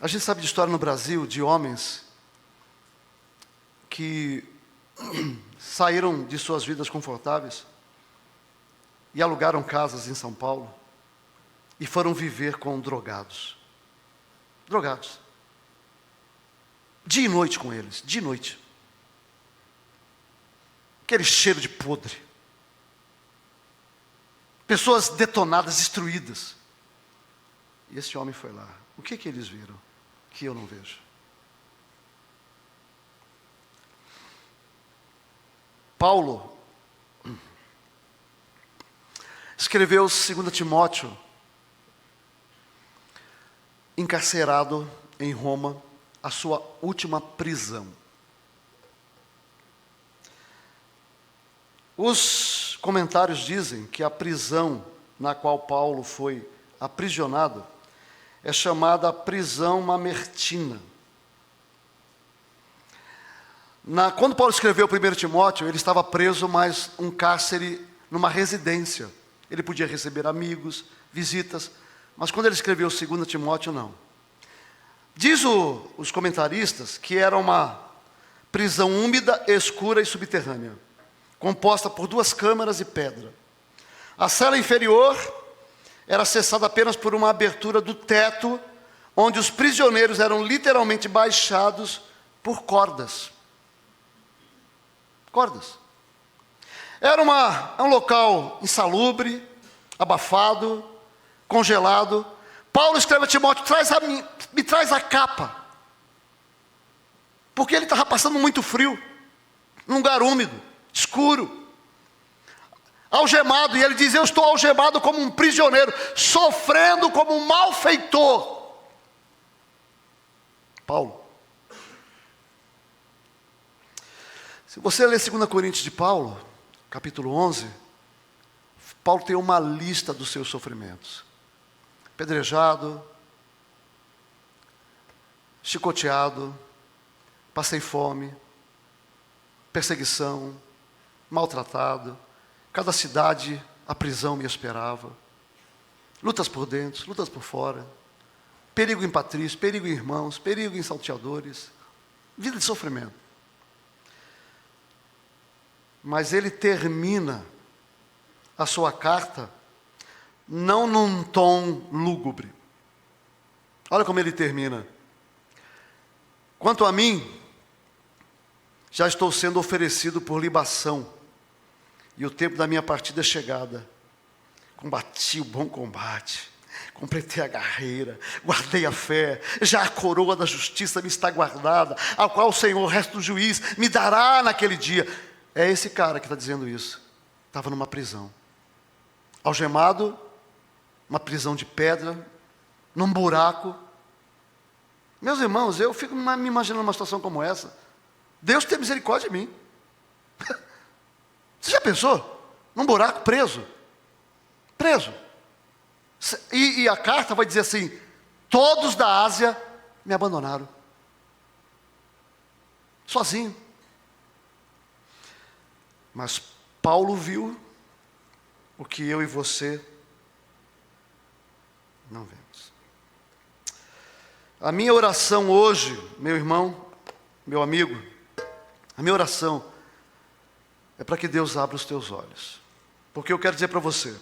Speaker 1: A gente sabe de história no Brasil de homens que saíram de suas vidas confortáveis e alugaram casas em São Paulo e foram viver com drogados. Drogados. Dia e noite com eles, dia e noite. aquele cheiro de podre. Pessoas detonadas, destruídas. E esse homem foi lá. O que eles viram que eu não vejo? Paulo escreveu 2 Timóteo, encarcerado em Roma, a sua última prisão. Os comentários dizem que a prisão na qual Paulo foi aprisionado é chamada prisão mamertina. Quando Paulo escreveu 1 Timóteo, ele estava preso, mas um cárcere numa residência. Ele podia receber amigos, visitas, mas quando ele escreveu 2 Timóteo, não. Diz os comentaristas que era uma prisão úmida, escura e subterrânea, composta por 2 câmaras e pedra. A cela inferior era acessada apenas por uma abertura do teto, onde os prisioneiros eram literalmente baixados por cordas. Cordas. Era um local insalubre, abafado, congelado. Paulo escreve a Timóteo: me traz a capa. Porque ele estava passando muito frio, num lugar úmido, escuro, algemado. E ele diz: eu estou algemado como um prisioneiro, sofrendo como um malfeitor. Paulo. Se você ler 2 Coríntios de Paulo, capítulo 11, Paulo tem uma lista dos seus sofrimentos. Apedrejado, chicoteado, passei fome, perseguição, maltratado. Cada cidade, a prisão me esperava. Lutas por dentro, lutas por fora. Perigo em patrícios, perigo em irmãos, perigo em salteadores. Vida de sofrimento. Mas ele termina a sua carta não num tom lúgubre. Olha como ele termina. Quanto a mim, já estou sendo oferecido por libação, e o tempo da minha partida é chegada. Combati o bom combate, completei a carreira, guardei a fé, já a coroa da justiça me está guardada, a qual o Senhor, o resto do juiz, me dará naquele dia. É esse cara que está dizendo isso. Estava numa prisão, algemado, uma prisão de pedra, num buraco. Meus irmãos, eu fico me imaginando uma situação como essa. Deus tem misericórdia de mim. Você já pensou? Num buraco, preso. Preso. E a carta vai dizer assim: todos da Ásia me abandonaram. Sozinho. Mas Paulo viu o que eu e você não vemos. A minha oração hoje, meu irmão, meu amigo, a minha oração é para que Deus abra os teus olhos. Porque eu quero dizer para você,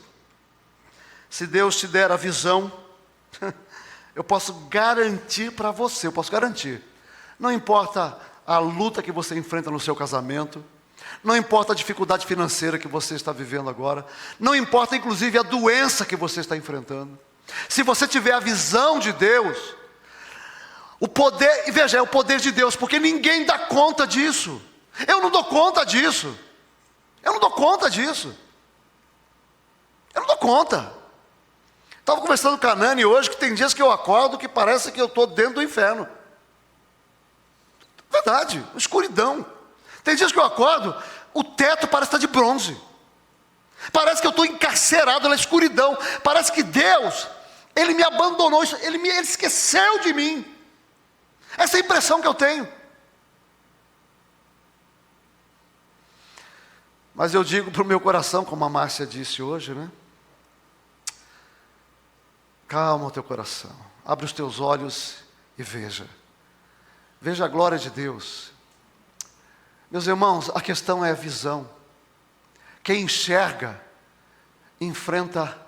Speaker 1: se Deus te der a visão, eu posso garantir para você, eu posso garantir, não importa a luta que você enfrenta no seu casamento, não importa a dificuldade financeira que você está vivendo agora, não importa inclusive a doença que você está enfrentando, se você tiver a visão de Deus, o poder, e veja, é o poder de Deus, porque ninguém dá conta disso. Eu não dou conta disso. Eu não dou conta disso. Eu não dou conta. Estava conversando com a Nani hoje, que tem dias que eu acordo que parece que eu estou dentro do inferno. Verdade, escuridão. Tem dias que eu acordo, o teto parece estar de bronze. Parece que eu estou encarcerado na escuridão. Parece que Deus, Ele me abandonou, Ele esqueceu de mim. Essa é a impressão que eu tenho. Mas eu digo para o meu coração, como a Márcia disse hoje, né? Calma o teu coração, abre os teus olhos e veja. Veja a glória de Deus. Meus irmãos, a questão é a visão. Quem enxerga, enfrenta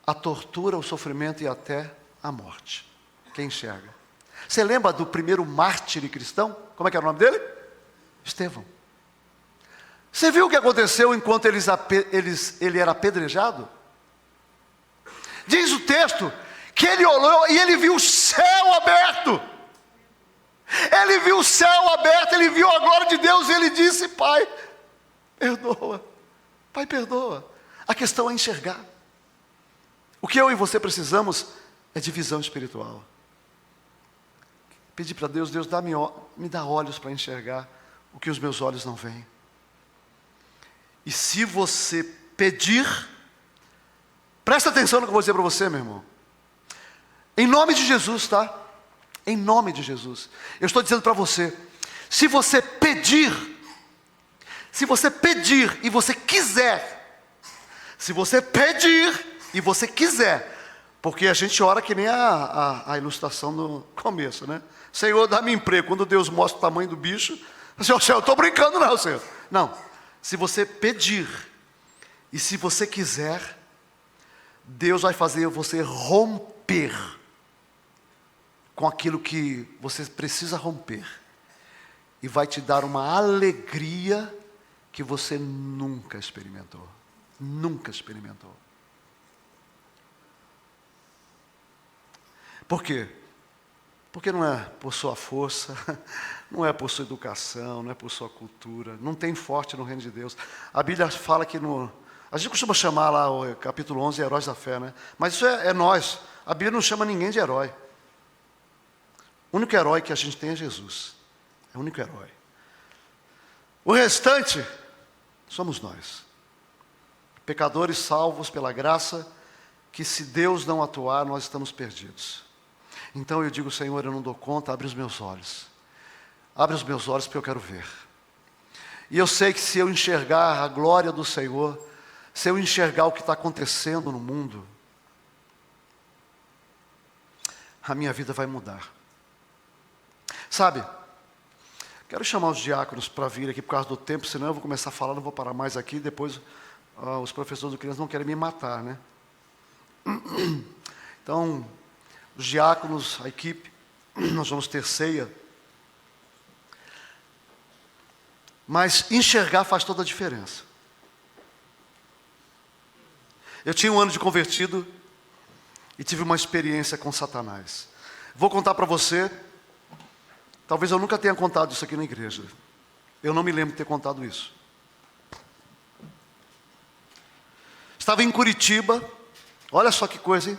Speaker 1: a tortura, o sofrimento e até a morte. Quem enxerga. Você lembra do primeiro mártir cristão? Como é que era o nome dele? Estevão. Você viu o que aconteceu enquanto ele era apedrejado? Diz o texto que ele olhou e ele viu o céu aberto. Ele viu o céu aberto, ele viu a glória de Deus e ele disse: Pai, perdoa. Pai, perdoa. A questão é enxergar. O que eu e você precisamos é de visão espiritual. Pedir para Deus: Deus, me dá olhos para enxergar o que os meus olhos não veem. E se você pedir, presta atenção no que eu vou dizer para você, meu irmão. Em nome de Jesus, tá? Em nome de Jesus. Eu estou dizendo para você, se você pedir e você quiser, se você pedir e você quiser, porque a gente ora que nem a ilustração no começo, né? Senhor, dá-me emprego. Quando Deus mostra o tamanho do bicho, Senhor, eu estou brincando não, Senhor. Não, se você pedir e se você quiser, Deus vai fazer você romper com aquilo que você precisa romper. E vai te dar uma alegria que você nunca experimentou. Nunca experimentou. Por quê? Porque não é por sua força, não é por sua educação, não é por sua cultura. Não tem forte no reino de Deus. A Bíblia fala que a gente costuma chamar lá o capítulo 11, heróis da fé, né? Mas isso é nós. A Bíblia não chama ninguém de herói. O único herói que a gente tem é Jesus. É o único herói. O restante somos nós. Pecadores salvos pela graça, que se Deus não atuar, nós estamos perdidos. Então eu digo: Senhor, eu não dou conta, abre os meus olhos. Abre os meus olhos porque eu quero ver. E eu sei que se eu enxergar a glória do Senhor, se eu enxergar o que está acontecendo no mundo, a minha vida vai mudar. Sabe, quero chamar os diáconos para vir aqui por causa do tempo, senão eu vou começar a falar, não vou parar mais aqui, depois os professores do criança não querem me matar, né? Então, os diáconos, a equipe, nós vamos ter ceia. Mas enxergar faz toda a diferença. Eu tinha um ano de convertido e tive uma experiência com Satanás. Vou contar para você. Talvez eu nunca tenha contado isso aqui na igreja. Eu não me lembro de ter contado isso. Estava em Curitiba. Olha só que coisa, hein?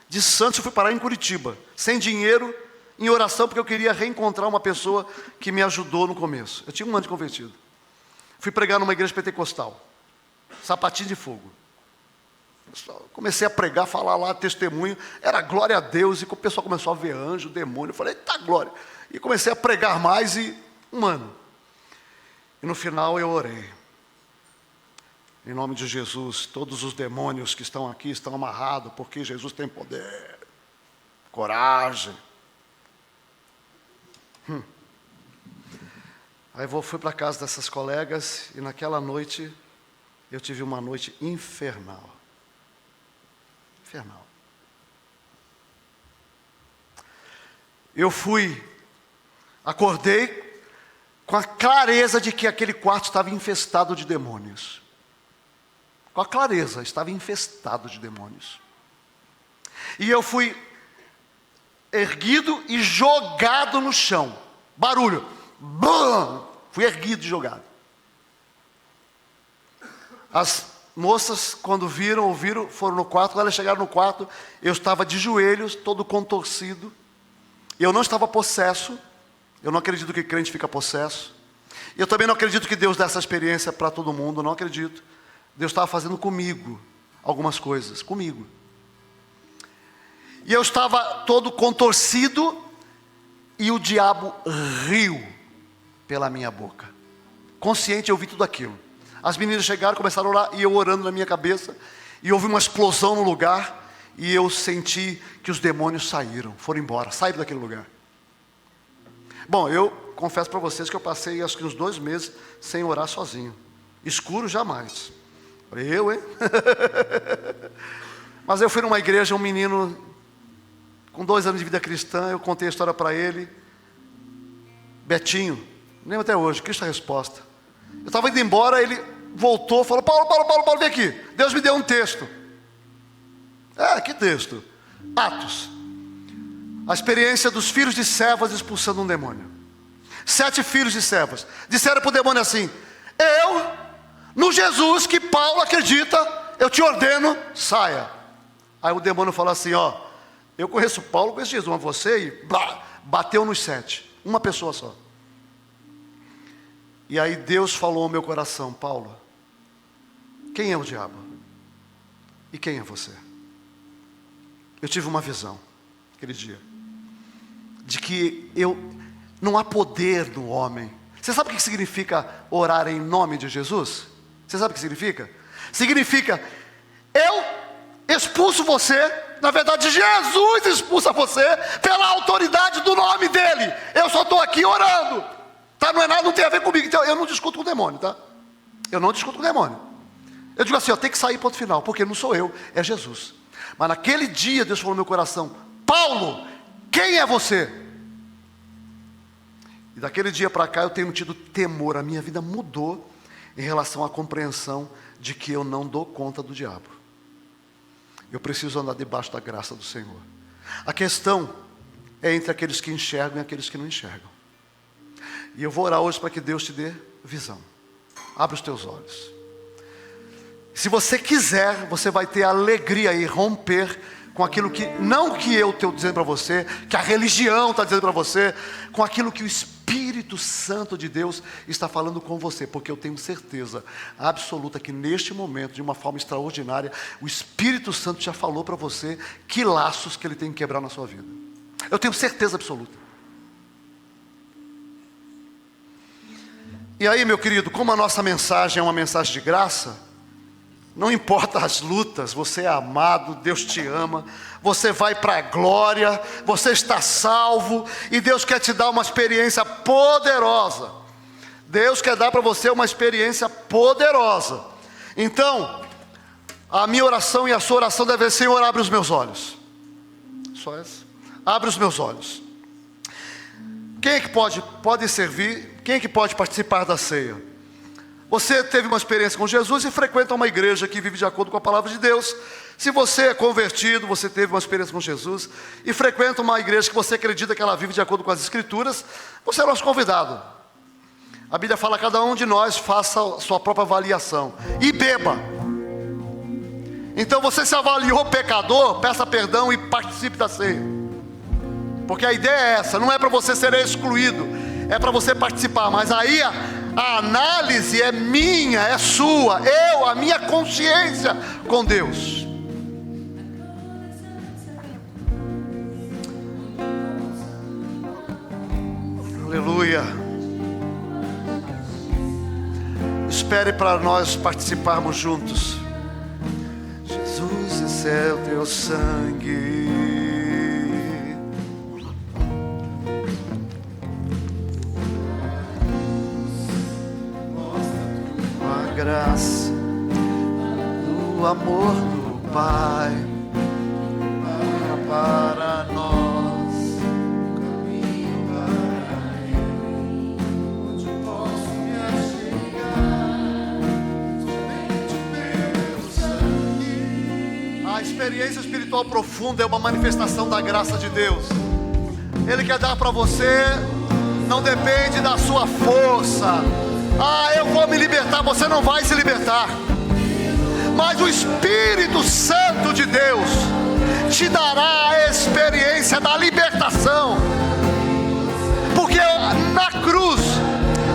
Speaker 1: De Santos eu fui parar em Curitiba. Sem dinheiro, em oração, porque eu queria reencontrar uma pessoa que me ajudou no começo. Eu tinha um ano de convertido. Fui pregar numa igreja pentecostal. Sapatinho de fogo. Comecei a pregar, falar lá, testemunho. Era glória a Deus. E o pessoal começou a ver anjo, demônio. Eu falei: eita glória. E comecei a pregar mais e um ano. E no final eu orei. Em nome de Jesus, todos os demônios que estão aqui estão amarrados, porque Jesus tem poder, coragem. Aí fui para a casa dessas colegas e naquela noite eu tive uma noite infernal. Infernal. Eu acordei com a clareza de que aquele quarto estava infestado de demônios. Com a clareza, estava infestado de demônios. E eu fui erguido e jogado no chão. Barulho. Bum! Fui erguido e jogado. As moças, quando ouviram, foram no quarto. Quando elas chegaram no quarto, eu estava de joelhos, todo contorcido. Eu não estava possesso. Eu não acredito que crente fica possesso. Eu também não acredito que Deus dá essa experiência para todo mundo. Não acredito. Deus estava fazendo comigo algumas coisas. Comigo. E eu estava todo contorcido. E o diabo riu pela minha boca. Consciente, eu vi tudo aquilo. As meninas chegaram, começaram a orar, e eu orando na minha cabeça, e houve uma explosão no lugar, e eu senti que os demônios saíram, foram embora, saíram daquele lugar. Bom, eu confesso para vocês que eu passei acho que uns 2 meses sem orar sozinho. Escuro jamais. Falei, hein? Mas eu fui numa igreja, um menino com 2 anos de vida cristã, eu contei a história para ele. Betinho, lembro até hoje, Cristo a resposta. Eu estava indo embora, ele voltou, falou: Paulo, vem aqui. Deus me deu um texto. Que texto? Atos. A experiência dos filhos de Cefas expulsando um demônio. 7 filhos de Cefas disseram para o demônio assim: no Jesus que Paulo acredita, eu te ordeno, saia. Aí o demônio falou assim: eu conheço Paulo, conheço Jesus, mas você, e bateu nos 7, uma pessoa só. E aí Deus falou ao meu coração: Paulo, quem é o diabo? E quem é você? Eu tive uma visão, aquele dia, de que não há poder no homem. Você sabe o que significa orar em nome de Jesus? Você sabe o que significa? Significa, eu expulso você, na verdade Jesus expulsa você, pela autoridade do nome dele. Eu só estou aqui orando, tá? Não é nada, não tem a ver comigo. Então eu não discuto com o demônio, tá? Eu não discuto com o demônio. Eu digo assim: tem que sair, ponto final, porque não sou eu, é Jesus. Mas naquele dia Deus falou no meu coração: Paulo, quem é você? E daquele dia para cá eu tenho tido temor. A minha vida mudou em relação à compreensão de que eu não dou conta do diabo. Eu preciso andar debaixo da graça do Senhor. A questão é entre aqueles que enxergam e aqueles que não enxergam. E eu vou orar hoje para que Deus te dê visão. Abre os teus olhos. Se você quiser, você vai ter alegria e romper com aquilo que, não que eu estou dizendo para você, que a religião está dizendo para você, com aquilo que o Espírito Santo de Deus está falando com você, porque eu tenho certeza absoluta que neste momento, de uma forma extraordinária, o Espírito Santo já falou para você que laços que ele tem que quebrar na sua vida. Eu tenho certeza absoluta. E aí, meu querido, como a nossa mensagem é uma mensagem de graça, não importa as lutas, você é amado, Deus te ama, você vai para a glória, você está salvo, e Deus quer te dar uma experiência poderosa. Deus quer dar para você uma experiência poderosa. Então, a minha oração e a sua oração deve ser: Senhor, abre os meus olhos. Só essa. Abre os meus olhos. Quem é que pode servir? Quem é que pode participar da ceia? Você teve uma experiência com Jesus e frequenta uma igreja que vive de acordo com a palavra de Deus. Se você é convertido, você teve uma experiência com Jesus e frequenta uma igreja que você acredita que ela vive de acordo com as Escrituras, você é nosso convidado. A Bíblia fala: cada um de nós faça a sua própria avaliação e beba. Então você se avaliou pecador, peça perdão e participe da ceia. Porque a ideia é essa, não é para você ser excluído, é para você participar. Mas aí a análise é minha, é sua, a minha consciência com Deus. Aleluia. Espere para nós participarmos juntos. Jesus, esse é o teu sangue. Graça do amor do Pai para nós, caminho para mim, onde posso me achegar, somente pelo sangue. A experiência espiritual profunda é uma manifestação da graça de Deus. Ele quer dar para você, não depende da sua força. Eu vou me libertar. Você não vai se libertar, mas o Espírito Santo de Deus te dará a experiência da libertação. Porque na cruz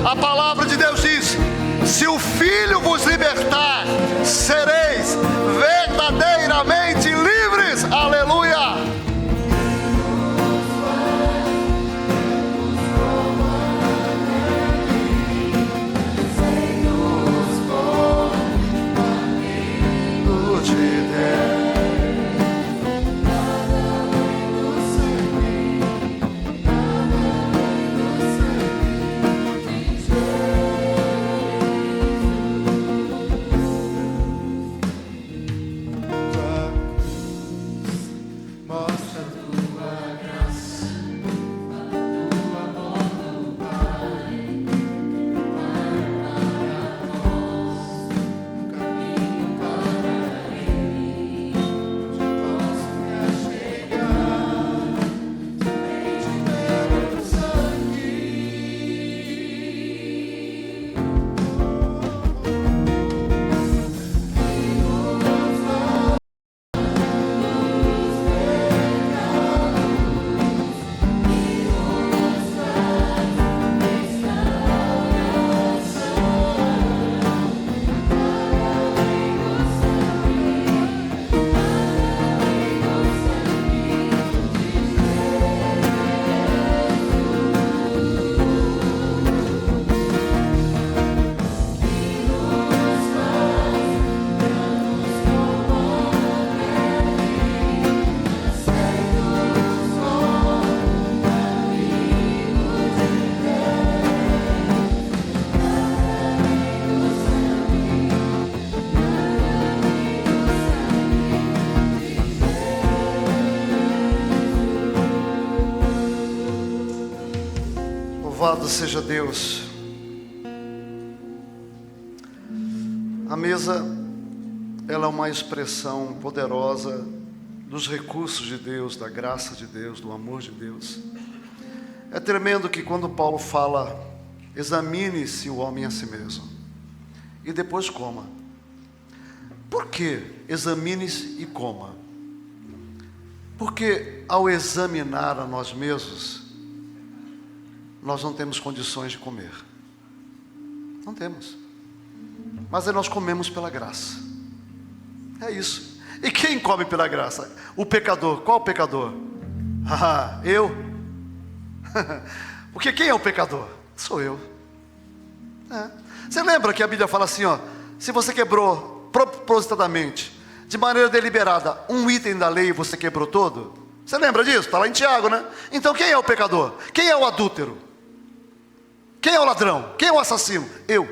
Speaker 1: a palavra de Deus diz: se o Filho vos libertar, sereis verdadeiramente livres. Aleluia. Louvado seja Deus. A mesa, ela é uma expressão poderosa dos recursos de Deus, da graça de Deus, do amor de Deus. É tremendo que quando Paulo fala, examine-se o homem a si mesmo e depois coma. Por que examine-se e coma? Porque ao examinar a nós mesmos, nós não temos condições de comer. Não temos. Mas aí nós comemos pela graça. É isso. E quem come pela graça? O pecador. Qual o pecador? Eu. Porque quem é o pecador? Sou eu. Você lembra que a Bíblia fala assim, ó, se você quebrou propositadamente, de maneira deliberada, um item da lei, você quebrou todo? Você lembra disso? Está lá em Tiago, né? Então quem é o pecador? Quem é o adúltero? Quem é o ladrão? Quem é o assassino? Eu.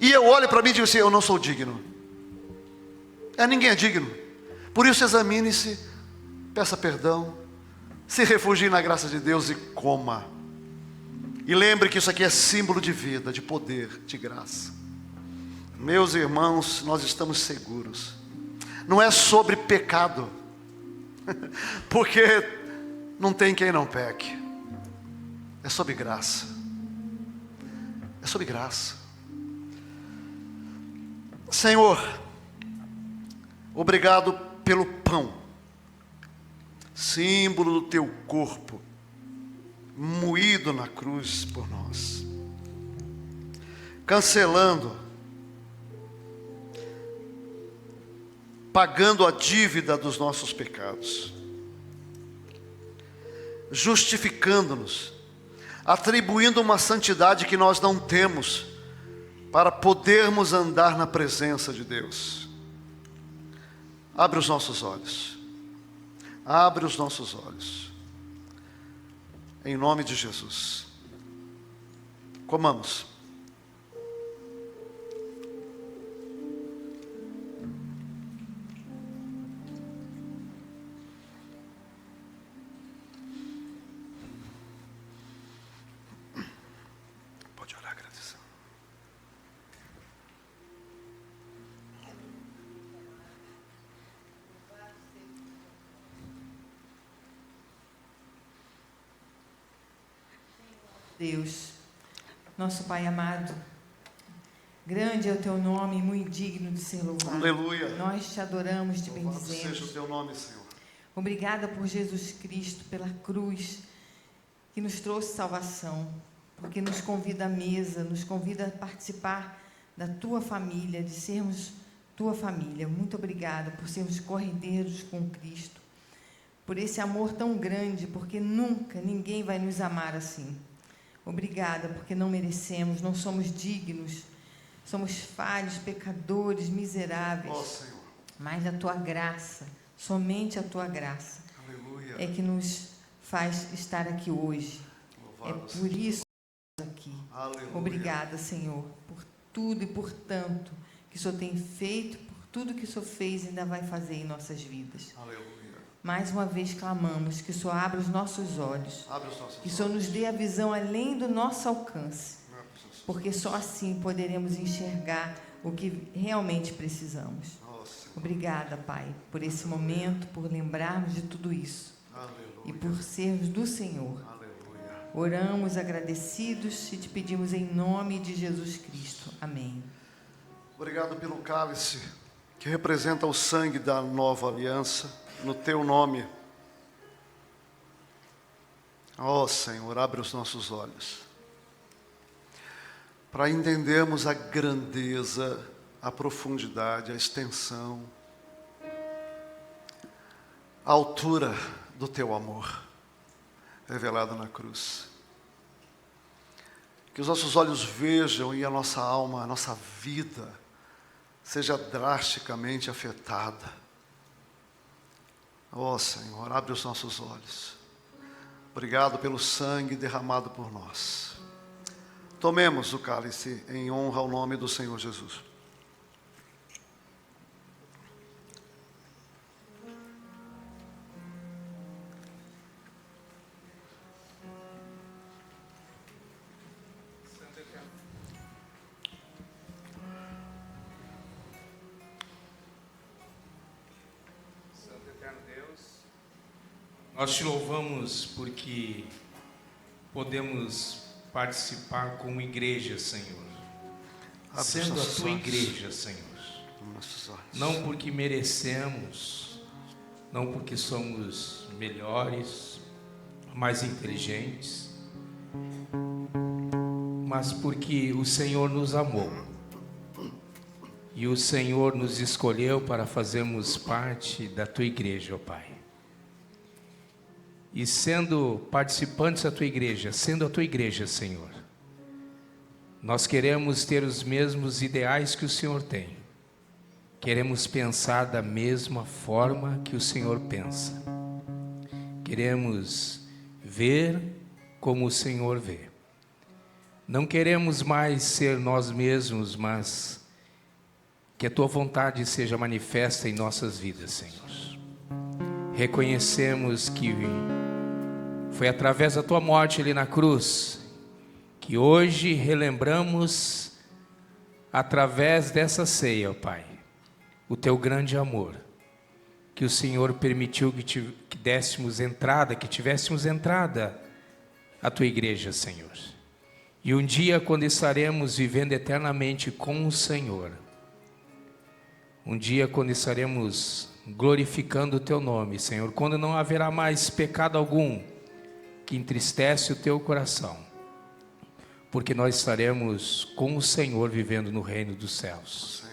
Speaker 1: E eu olho para mim e digo assim, eu não sou digno. Ninguém é digno. Por isso examine-se, peça perdão, se refugie na graça de Deus e coma. E lembre que isso aqui é símbolo de vida, de poder, de graça. Meus irmãos, nós estamos seguros. Não é sobre pecado, porque não tem quem não peque. É sobre graça. É sobre graça. Senhor, obrigado pelo pão, símbolo do teu corpo, moído na cruz por nós, cancelando, pagando a dívida dos nossos pecados, justificando-nos, atribuindo uma santidade que nós não temos, para podermos andar na presença de Deus. Abre os nossos olhos. Abre os nossos olhos. Em nome de Jesus. Comamos. Pode orar, agradecendo.
Speaker 2: Deus, nosso Pai amado, grande é o teu nome, muito digno de ser louvado.
Speaker 1: Aleluia.
Speaker 2: Nós te adoramos, te
Speaker 1: Louvado
Speaker 2: bendizemos.
Speaker 1: seja o teu nome, Senhor.
Speaker 2: Obrigada por Jesus Cristo, pela cruz, que nos trouxe salvação, porque nos convida à mesa, nos convida a participar da tua família, de sermos tua família. Muito obrigada por sermos cordeiros com Cristo, por esse amor tão grande, porque nunca ninguém vai nos amar assim. Obrigada, porque não merecemos, não somos dignos, somos falhos, pecadores, miseráveis.
Speaker 1: Ó Senhor.
Speaker 2: Mas a tua graça, somente a tua graça,
Speaker 1: Aleluia.
Speaker 2: é que nos faz estar aqui hoje.
Speaker 1: Louvado
Speaker 2: É por isso que estamos aqui.
Speaker 1: Aleluia.
Speaker 2: Obrigada, Senhor, por tudo e por tanto que o Senhor tem feito, por tudo que o Senhor fez e ainda vai fazer em nossas vidas.
Speaker 1: Aleluia.
Speaker 2: Mais uma vez clamamos que o Senhor abra os nossos olhos,
Speaker 1: Abre os nossos
Speaker 2: que o Senhor nos dê a visão além do nosso alcance, porque só assim poderemos enxergar o que realmente precisamos. Obrigada, Pai, por esse momento, por lembrarmos de tudo isso.
Speaker 1: Aleluia.
Speaker 2: E por sermos do Senhor.
Speaker 1: Aleluia.
Speaker 2: Oramos agradecidos e te pedimos em nome de Jesus Cristo. Amém.
Speaker 1: Obrigado pelo cálice, que representa o sangue da nova aliança, no teu nome. Ó Senhor, abre os nossos olhos, para entendermos a grandeza, a profundidade, a extensão, a altura do teu amor, revelado na cruz. Que os nossos olhos vejam e a nossa alma, a nossa vida, seja drasticamente afetada. Ó Senhor, abre os nossos olhos. Obrigado pelo sangue derramado por nós. Tomemos o cálice em honra ao nome do Senhor Jesus.
Speaker 3: Nós te louvamos porque podemos participar como igreja, Senhor. Sendo a tua igreja, Senhor. Não porque merecemos, não porque somos melhores, mais inteligentes, mas porque o Senhor nos amou. E o Senhor nos escolheu para fazermos parte da tua igreja, ó Pai. E sendo participantes da tua igreja, sendo a tua igreja, Senhor, nós queremos ter os mesmos ideais que o Senhor tem. Queremos pensar da mesma forma que o Senhor pensa. Queremos ver como o Senhor vê. Não queremos mais ser nós mesmos, mas que a tua vontade seja manifesta em nossas vidas, Senhor. Reconhecemos que foi através da tua morte ali na cruz que hoje relembramos, através dessa ceia, ó Pai, o teu grande amor, que o Senhor permitiu que dessemos entrada, que tivéssemos entrada à tua igreja, Senhor. E um dia, quando estaremos vivendo eternamente com o Senhor, um dia quando estaremos glorificando o teu nome, Senhor, quando não haverá mais pecado algum que entristece o teu coração, porque nós estaremos com o Senhor vivendo no reino dos céus.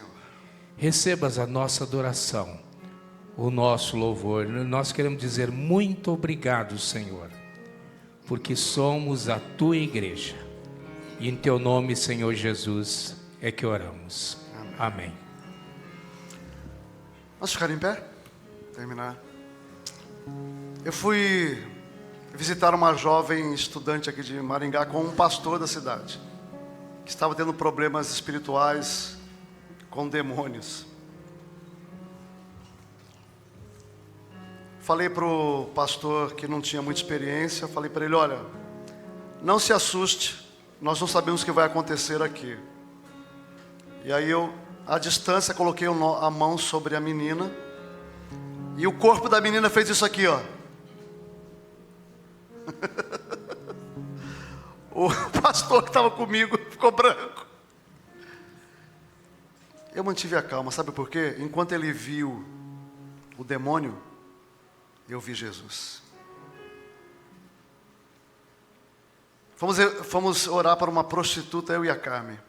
Speaker 3: Recebas a nossa adoração, o nosso louvor. Nós queremos dizer muito obrigado, Senhor, porque somos a tua igreja. E em teu nome, Senhor Jesus, é que oramos. Amém.
Speaker 1: Vamos ficar em pé? Terminar. Eu fui visitar uma jovem estudante aqui de Maringá com um pastor da cidade, que estava tendo problemas espirituais com demônios. Falei para o pastor, que não tinha muita experiência, falei para ele: olha, não se assuste, nós não sabemos o que vai acontecer aqui. E aí eu, à distância, coloquei a mão sobre a menina, e o corpo da menina fez isso aqui, ó. O pastor que estava comigo ficou branco. Eu mantive a calma, sabe por quê? Enquanto ele viu o demônio, eu vi Jesus. Fomos orar para uma prostituta, eu e a Carmen.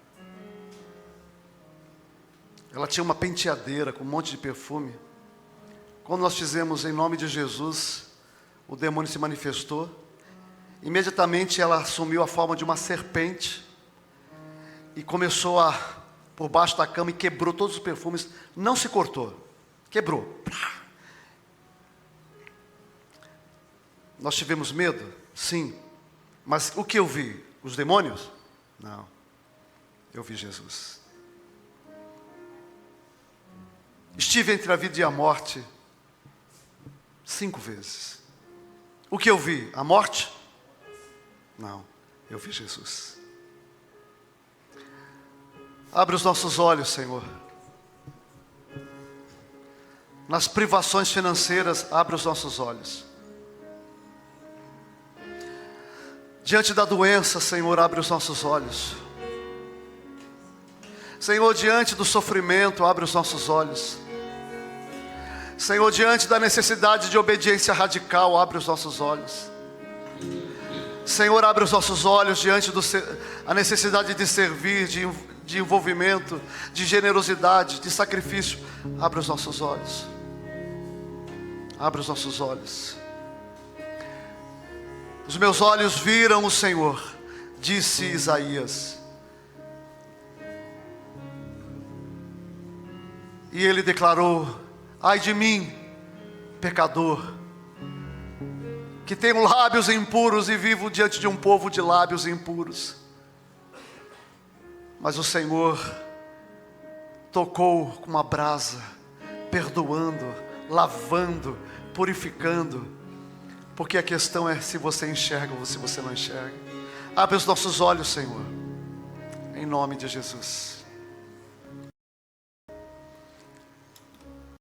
Speaker 1: Ela tinha uma penteadeira com um monte de perfume. Quando nós fizemos em nome de Jesus, o demônio se manifestou. Imediatamente ela assumiu a forma de uma serpente e começou por baixo da cama, e quebrou todos os perfumes. Não se cortou, quebrou. Nós tivemos medo? Sim. Mas o que eu vi? Os demônios? Não. Eu vi Jesus. Estive entre a vida e a morte 5 vezes. O que eu vi? A morte? Não. Eu vi Jesus. Abre os nossos olhos, Senhor. Nas privações financeiras, abre os nossos olhos. Diante da doença, Senhor, abre os nossos olhos. Senhor, diante do sofrimento, abre os nossos olhos. Senhor, diante da necessidade de obediência radical, abre os nossos olhos. Senhor, abre os nossos olhos diante da necessidade de servir, de envolvimento, de generosidade, de sacrifício. Abre os nossos olhos. Abre os nossos olhos. Os meus olhos viram o Senhor, disse Isaías. E ele declarou: ai de mim, pecador, que tenho lábios impuros e vivo diante de um povo de lábios impuros. Mas o Senhor tocou com uma brasa, perdoando, lavando, purificando. Porque a questão é se você enxerga ou se você não enxerga. Abre os nossos olhos, Senhor, em nome de Jesus.